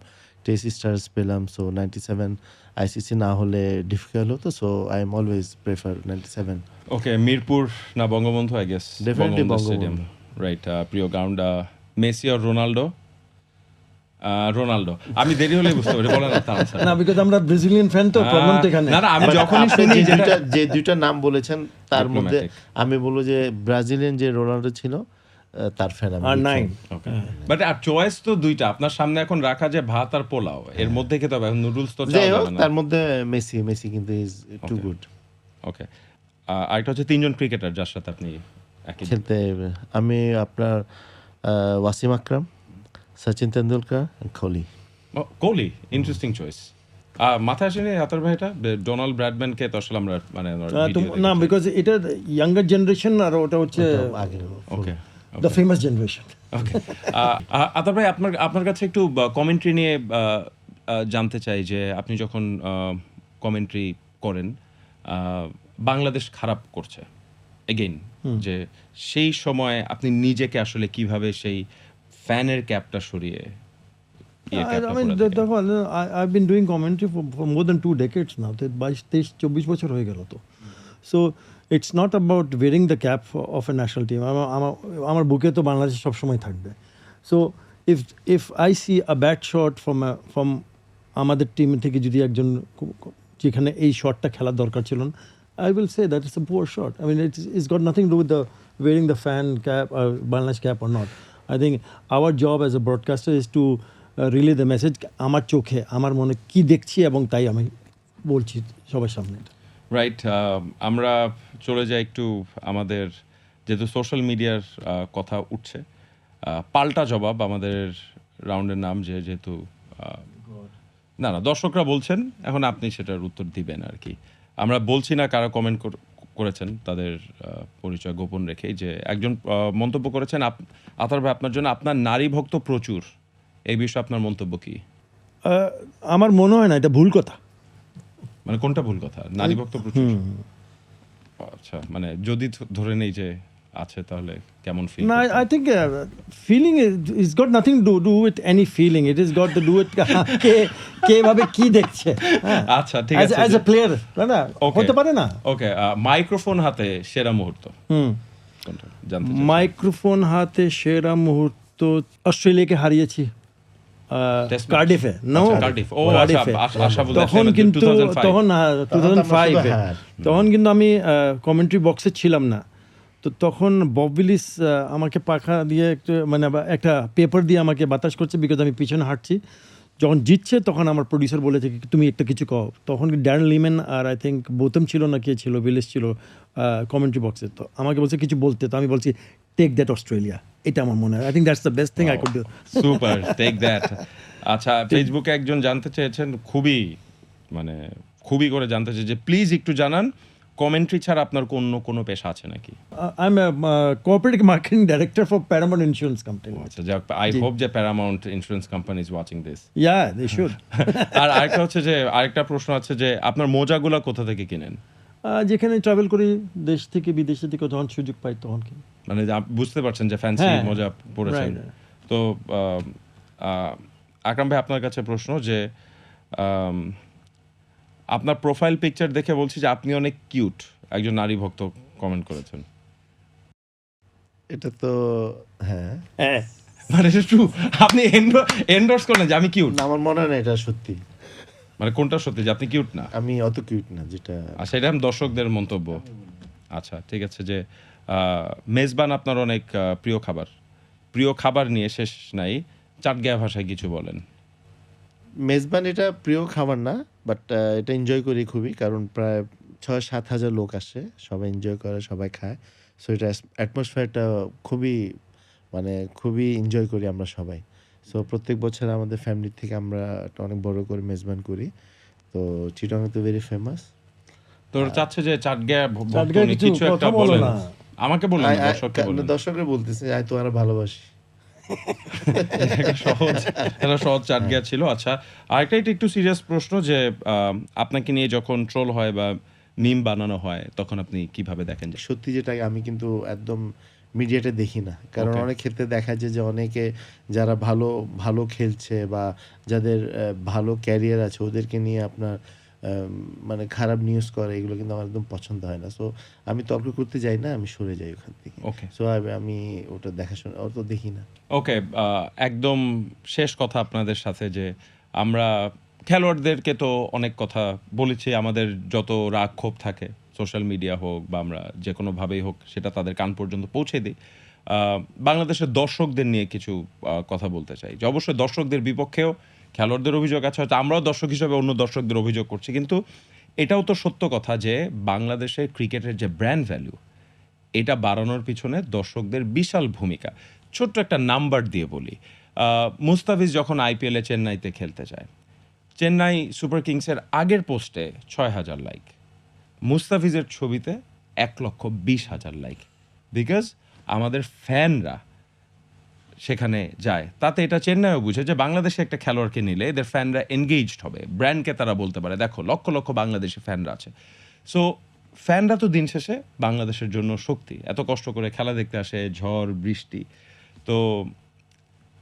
টেস্ট স্টারস পেলাম। সো 97 আইসিসি না হলে ডিফিকাল্ট হতো। So I am always prefer 97। ওকে, মিরপুর না Bangabandhu? I guess Definitely stadium, Bangabandhu. Right. প্রিয় গ্রাউন্ড, মেসি আর রোনাল্ডো? রোনাল্ডো। আমি দেরি হলে বুঝতে পারি, বলেন আপনার answer। না, বিকজ আমরা ব্রাজিলিয়ান ফ্যান তো প্রবলেম তো এখানে। না না, আমি But যখনই আপনি শুনি যেটা যে দুইটা নাম বলেছেন তার মধ্যে Diplomatic। আমি বলবো যে ব্রাজিলিয়ান যে রোনাল্ডো ছিল তার ফ্যান আমি। আর big nine fan। Okay, but আর চয়েস তো দুইটা আপনার সামনে এখন রাখা, যে ভাত আর পোলাও, এর মধ্যে খেতে হবে, নুডলস তো যাই চাওয়া হোক, যাবে না। তার মধ্যে মেসি কিন্তু is to Okay. Good okay, আরেকটা হচ্ছে 3 জন ক্রিকেটার যার সাথে আপনি একই। খেলতে। আমি আপনার ওয়াসিম আকরাম, সচিন তেন্ডুলকার, কোহলি। Kohli, interesting choice. মাথায় আসেনি আতর ভাইটা? ডোনাল্ড ব্র্যাডম্যানকে তো আসলে আমরা মানে না, বিকজ এটা ইয়াঙ্গার জেনারেশন আর ওটা হচ্ছে আগে ওকে দ্য ফেমাস জেনারেশন। ওকে, আতর ভাই, আপনার কাছে একটু কমেন্ট্রি নিয়ে জানতে চাই, যে আপনি যখন কমেন্ট্রি করেন, বাংলাদেশ খারাপ করছে এগেইন, যে সেই সময় আপনি নিজেকে আসলে কিভাবে সেই ফ্যানের ক্যাপটা সরিয়ে I mean, দেখো, I've been doing commentary for more than 2 decades now. 22-24 বছর হয়ে গেল তো। So it's not about wearing the cap of a national team. আমার বুকে তো বাংলাদেশ সব সময় থাকবে। So if I see a bad shot from আমাদের টিম থেকে, যদি একজন যেখানে এই শটটা খেলার দরকার ছিল না, I will say that it's a poor shot. I mean, it's got nothing to do with the wearing the fan cap or Bangladesh cap or not. I think our job as a broadcaster is to relay the message, আমার চোখে আমার মনে কি দেখছি এবং তাই আমি বলছি সবার সামনে। রাইট, আমরা চলে যাই একটু আমাদের, যেহেতু সোশ্যাল মিডিয়ার কথা উঠছে, পাল্টা জবাব আমাদের রাউন্ডের নাম, যেহেতু না দর্শকরা বলছেন, এখন আপনি সেটার উত্তর দিবেন আর কি। আমরা বলছি না কারা কমেন্ট করেছেন, তাদের পরিচয় গোপন রেখে, যে একজন মন্তব্য করেছেন, আতর ভাই আপনার জন্য আপনার নারী ভক্ত প্রচুর, এই বিষয়ে আপনার মন্তব্য কি? আমার মনে হয় না এটা ভুল কথা। মানে কোনটা ভুল কথা? নারী ভক্ত প্রচুর? আচ্ছা, মানে যদি ধরে নেই যে আছে, তাহলে কেমন ফিল? না, I think feeling is got nothing to do with any feeling. It has got to do with কে ভাবে কি দেখছে। আচ্ছা, ঠিক আছে, as a player, না Okay. হতে পারে না। ওকে, মাইক্রোফোন হাতে সেরা মুহূর্ত কোনটা জানতে চাই? মাইক্রোফোন হাতে সেরা মুহূর্ত অস্ট্রেলিয়াকে হারিয়েছি Test match? কার্ডিফে। নো, আচ্ছা, কার্ডিফ। ও আচ্ছা, আশা বলতে তখন একদম কিন্তু 2005 তখন 2005 হ্যাঁ। তখন কিন্তু আমি কমেন্ট্রি বক্সে ছিলাম না। তো তখন বব উইলিস আমাকে পাখা দিয়ে মানে একটা পেপার দিয়ে আমাকে বাতাস করছে, বিকজ আমি পিছনে হাঁটছি। যখন জিতছে তখন আমার প্রডিউসার বলেছে তুমি একটা কিছু কও। তখন ড্যারেন লিমেন আর আই থিঙ্ক বোতম ছিল না, কে ছিল, উইলিস ছিল কমেন্ট্রি বক্সে। তো আমাকে বলছে কিছু বলতে, তো আমি বলছি টেক দ্যাট অস্ট্রেলিয়া। এটা আমার মনে হয়, I think that's the best thing I could do. Super, take that. আচ্ছা, ফেসবুকে একজন জানতে চেয়েছেন, খুবই করে জানতে চেয়েছে, যে প্লিজ একটু জানান, কমেন্ট্রি ছাড়া আপনার কোনো পেশা আছে নাকি? I am cooperative marketing director for Paramount insurance company. আচ্ছা, যাক, আই হোপ যে Paramount insurance company is watching this. Yeah, they should. আর আরেকটা হচ্ছে যে, আরেকটা প্রশ্ন আছে যে, আপনার মোজাগুলা কোথা থেকে কিনেন? যেখানে ট্রাভেল করি, দেশ থেকে বিদেশে থেকে যখন সুযোগ পাই তখন কিনি। মানে বুঝতে পারছেন যে ফ্যান্সি হ্যাঁ, মোজা পরেছেন। right. তো আকরাম ভাই, আপনার কাছে প্রশ্ন, যে আপনার প্রোফাইল পিকচার দেখে বলছি যে আপনি অনেক কিউট, একজন নারী ভক্ত কমেন্ট করেছেন। এটা তো হ্যাঁ, মানে এটা ট্রু? আপনি এন্ডোর্স করলেন যে আমি কিউট? না, আমার মনে হয় না এটা সত্যি। মানে কোনটা সত্যি, যে আপনি কিউট না? আমি অত কিউট না যেটা। আচ্ছা, এটা দর্শকদের মন্তব্য। আচ্ছা, ঠিক আছে, যে মেজবান আপনার অনেক প্রিয় খাবার নিয়ে শেষ নাই, চাটগাঁয়া ভাষায় কিছু বলেন। মেজবান এটা প্রিয় খাবার না, বাট এটা এনজয় করি খুবই, কারণ প্রায় 6-7 হাজার লোক আসে, সবাই এনজয় করে, সবাই খায়। সো এটা অ্যাটমসফিয়ারটা খুবই এনজয় করি আমরা সবাই। সো প্রত্যেক বছর আমাদের ফ্যামিলি থেকে আমরা একটা অনেক বড় করে মেজবান করি। তো চিটং তো ভেরি ফেমাস। তো ওরা চাচ্ছে যে চাটগাঁয়া চাটগাঁয়া কিছু একটা কথা বলো বলেন। না। আমাকে বলুন, দর্শককে বলুন। দর্শকরা বলতেছে, আই তোমার ভালোবাসি। একটা সহজ চাট গিয়া ছিল। আচ্ছা, আরেকটা একটু সিরিয়াস প্রশ্ন যে আপনাকে নিয়ে যখন ট্রোল হয় বা মিম বানানো হয় তখন আপনি কিভাবে দেখেন? যে সত্যি যেটা আমি কিন্তু একদম মিডিয়াতে দেখি না, কারণ Okay. অনেক ক্ষেত্রে দেখা যায় যে অনেকে যারা ভালো ভালো খেলছে বা যাদের ভালো ক্যারিয়ার আছে ওদেরকে নিয়ে আপনার মানে খারাপ নিউজ করে, এগুলো কিন্তু আমার একদম পছন্দ হয় না। সো আমি তর্ক করতে যাই না, আমি সরে যাই ওখান থেকে। ওকে, সো আমি ওটা দেখাশোনা অত দেখি না। ওকে, একদম শেষ কথা আপনাদের সাথে যে আমরা খেলোয়াড়দেরকে তো অনেক কথা বলেছি, আমাদের যত রাগ ক্ষোভ থাকে সোশ্যাল মিডিয়া হোক বা আমরা যে কোনোভাবেই হোক সেটা তাদের কান পর্যন্ত পৌঁছে দিই। বাংলাদেশের দর্শকদের নিয়ে কিছু কথা বলতে চাই যে অবশ্যই দর্শকদের বিপক্ষেও খেলোয়াড়দের অভিযোগ আছে, হয়তো আমরাও দর্শক হিসেবে অন্য দর্শকদের অভিযোগ করছি, কিন্তু এটাও তো সত্য কথা যে বাংলাদেশের ক্রিকেটের যে ব্র্যান্ড ভ্যালু এটা বাড়ানোর পিছনে দর্শকদের বিশাল ভূমিকা। ছোট্ট একটা নাম্বার দিয়ে বলি, মুস্তাফিজ যখন আইপিএলে চেন্নাইতে খেলতে যায়, চেন্নাই সুপার কিংসের আগের পোস্টে 6,000 লাইক, মুস্তাফিজের ছবিতে 1,20,000 লাইক, বিকজ আমাদের ফ্যানরা সেখানে যায়। তাতে এটা চেন্নাইও বুঝে যে বাংলাদেশে একটা খেলোয়াড়কে নিলে এদের ফ্যানরা এনগেজড হবে, ব্র্যান্ডকে তারা বলতে পারে দেখো লক্ষ লক্ষ বাংলাদেশি ফ্যানরা আছে। সো ফ্যানরা তো দিন শেষে বাংলাদেশের জন্য শক্তি, এত কষ্ট করে খেলা দেখতে আসে, ঝড় বৃষ্টি। তো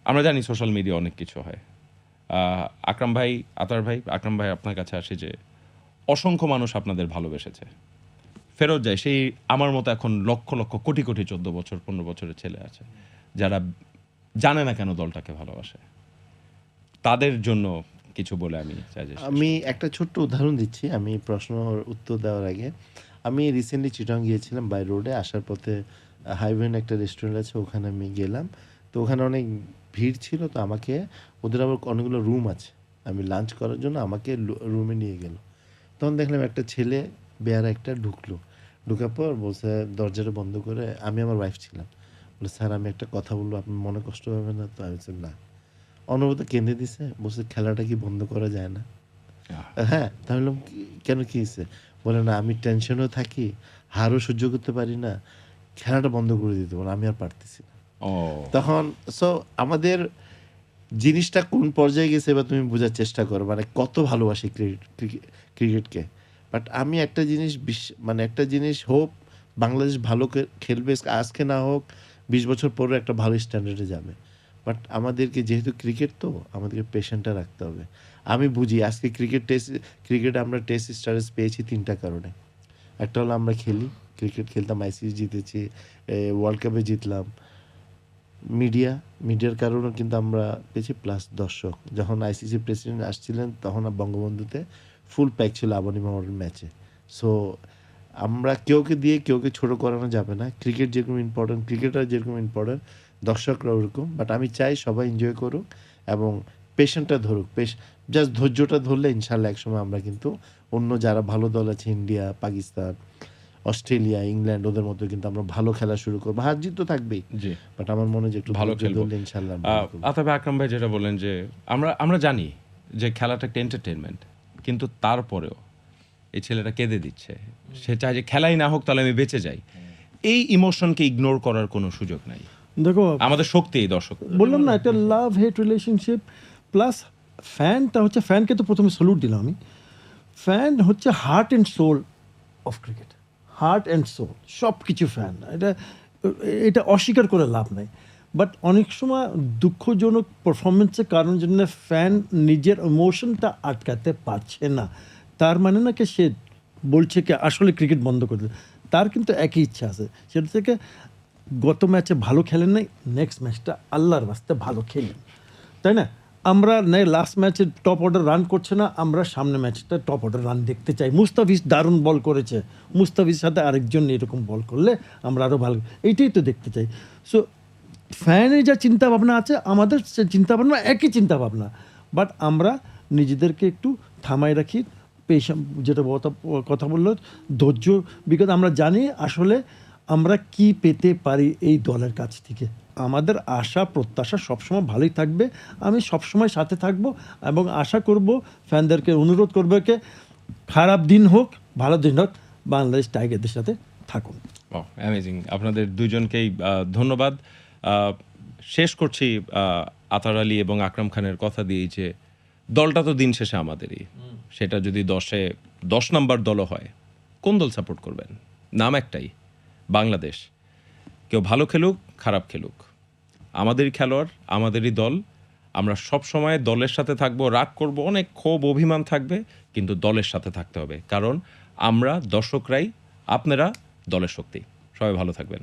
আমরা জানি সোশ্যাল মিডিয়া অনেক কিছু হয়। আকরাম ভাই, আতার ভাই, আকরাম ভাই আপনার কাছে আসে যে অসংখ্য মানুষ আপনাদের ভালোবেসেছে, ফেরত যায় সেই আমার মতো এখন লক্ষ লক্ষ কোটি কোটি 14 বছর 15 বছরের ছেলে আছে যারা জানে না কেন দলটাকে ভালোবাসে, তাদের জন্য কিছু বলে আমি চাই যে আমি একটা ছোট্ট উদাহরণ দিচ্ছি, আমি প্রশ্নর উত্তর দেওয়ার আগে। আমি রিসেন্টলি চিটং গিয়েছিলাম বাই রোডে, আসার পথে হাইওয়ে একটা রেস্টুরেন্ট আছে, ওখানে আমি গেলাম। তো ওখানে অনেক ভিড় ছিল, তো আমাকে ওদের আবার অনেকগুলো রুম আছে, আমি লাঞ্চ করার জন্য আমাকে রুমে নিয়ে গেল। তখন দেখলাম একটা ছেলে বেয়ারা একটা ঢুকলো, ঢুকার পর বলছে দরজাটা বন্ধ করে, আমি আমার ওয়াইফ ছিলাম, বলে স্যার আমি একটা কথা বলবো, আপনার মনে কষ্ট হবে না তো? আমি বলছি না। অনবরত কেঁদে দিছে, বলছে খেলাটা কি বন্ধ করা যায় না? হ্যাঁ, তাহলে কেন কি হয়েছে? বলে না আমি টেনশনেও থাকি, হারও সহ্য করতে পারি না, খেলাটা বন্ধ করে দিতে বলে, আমি আর পারতেছি না। ও তখন সো আমাদের জিনিসটা কোন পর্যায়ে গেছে এবার তুমি বোঝার চেষ্টা করো, মানে কত ভালোবাসি ক্রিকেটকে। বাট আমি একটা জিনিস মানে একটা জিনিস হোপ বাংলাদেশ ভালো খেলবে, আজকে না হোক 20 বছর পরে একটা ভালো স্ট্যান্ডার্ডে যাবে। বাট আমাদেরকে যেহেতু ক্রিকেট, তো আমাদেরকে পেশেন্টটা রাখতে হবে। আমি বুঝি আজকে ক্রিকেট আমরা টেস্ট স্ট্যাটাস পেয়েছি 3টা কারণে। একটা হলো আমরা ক্রিকেট খেলতাম, আইসিসি জিতেছি, ওয়ার্ল্ড কাপে জিতলাম। মিডিয়ার কারণেও কিন্তু আমরা পেয়েছি, প্লাস দর্শক। যখন আইসিসি প্রেসিডেন্ট আসছিলেন তখন বঙ্গবন্ধুতে ফুল প্যাক ছিল আবানি মামুরের ম্যাচে। সো আমরা কেউকে দিয়ে কেউকে ছোট করানো যাবে না। ক্রিকেট যেরকম ইম্পর্টেন্ট, ক্রিকেটার যেরকম ইম্পর্টেন্ট, দর্শকরা ওরকম। বাট আমি চাই সবাই এনজয় করুক এবং পেশেন্টটা ধরুক। জাস্ট ধৈর্যটা ধরলে ইনশাল্লাহ একসময় আমরা কিন্তু অন্য যারা ভালো দল আছে, ইন্ডিয়া, পাকিস্তান, অস্ট্রেলিয়া, ইংল্যান্ড, ওদের মধ্যে কিন্তু আমরা ভালো খেলা শুরু করবো। হার জিত তো থাকবেই, জি, বাট আমার মনে হয় যে একটু ভালো ধৈর্য খেলবো। ধরলে ইনশাল্লাহ তবে আকরাম ভাই যেটা বললেন যে আমরা জানি যে খেলাটা একটা এন্টারটেনমেন্ট, কিন্তু তারপরেও এই ছেলেটা কেঁদে দিচ্ছে, সে চায় যে খেলাই না হোক তাহলে আমি বেঁচে যাই। এই ইমোশনকে ইগনোর করার কোনো সুযোগ নাই। দেখো আমাদের শক্তি এই দর্শক। বললাম না একটা লাভ হেট রিলেশনশিপ, প্লাস ফ্যানটা হচ্ছে, ফ্যানকে তো প্রথমে স্যালুট দিলাম আমি। ফ্যান হচ্ছে heart and soul of cricket, heart and soul সব কিছু ফ্যান, এটা অস্বীকার করে লাভ নাই। বাট অনেক সময় দুঃখজনক পারফরমেন্সের কারণ জন্য ফ্যান নিজের ইমোশনটা আটকাতে পারছে না। তার মানে না কি সে বলছে কি আসলে ক্রিকেট বন্ধ করে দেবে, তার কিন্তু একই ইচ্ছা আছে, সেটা থেকে গত ম্যাচে ভালো খেলেন নাই, নেক্সট ম্যাচটা আল্লাহর রাস্তে ভালো খেলেন, তাই না? আমরা লাস্ট ম্যাচে টপ অর্ডার রান করছে না, আমরা সামনে ম্যাচটা টপ অর্ডার রান দেখতে চাই। মুস্তাফিজ দারুণ বল করেছে, মুস্তাফিজের সাথে আরেকজন এরকম বল করলে আমরা আরও ভালো, এইটাই তো দেখতে চাই। সো ফ্যানের যা চিন্তা ভাবনা আছে, আমাদের সে চিন্তা ভাবনা একই চিন্তা ভাবনা, বাট আমরা নিজেদেরকে একটু থামাই রাখি, যেটা কথা বললো ধৈর্য, বিকজ আমরা জানি আসলে আমরা কি পেতে পারি এই দলের কাছ থেকে। আমাদের আশা প্রত্যাশা সবসময় ভালোই থাকবে, আমি সবসময় সাথে থাকব এবং আশা করব, ফ্যানদেরকে অনুরোধ করবো যে খারাপ দিন হোক ভালো দিন হোক বাংলাদেশ টাইগারদের সাথে থাকুন। অ্যামেজিং, আপনাদের দুজনকেই ধন্যবাদ। শেষ করছি আতার আলী এবং আকরাম খানের কথা দিয়েই যে দলটা তো দিন শেষে আমাদেরই। সেটা যদি 10 নাম্বার দলও হয়, কোন দল সাপোর্ট করবেন? নাম একটাই, বাংলাদেশ। কেউ ভালো খেলুক, খারাপ খেলুক, আমাদেরই খেলোয়াড়, আমাদেরই দল। আমরা সব সময় দলের সাথে থাকবো, রাগ করব, অনেক ক্ষোভ অভিমান থাকবে, কিন্তু দলের সাথে থাকতে হবে, কারণ আমরা দর্শকরাই আপনারা দলের শক্তি। সবাই ভালো থাকবেন।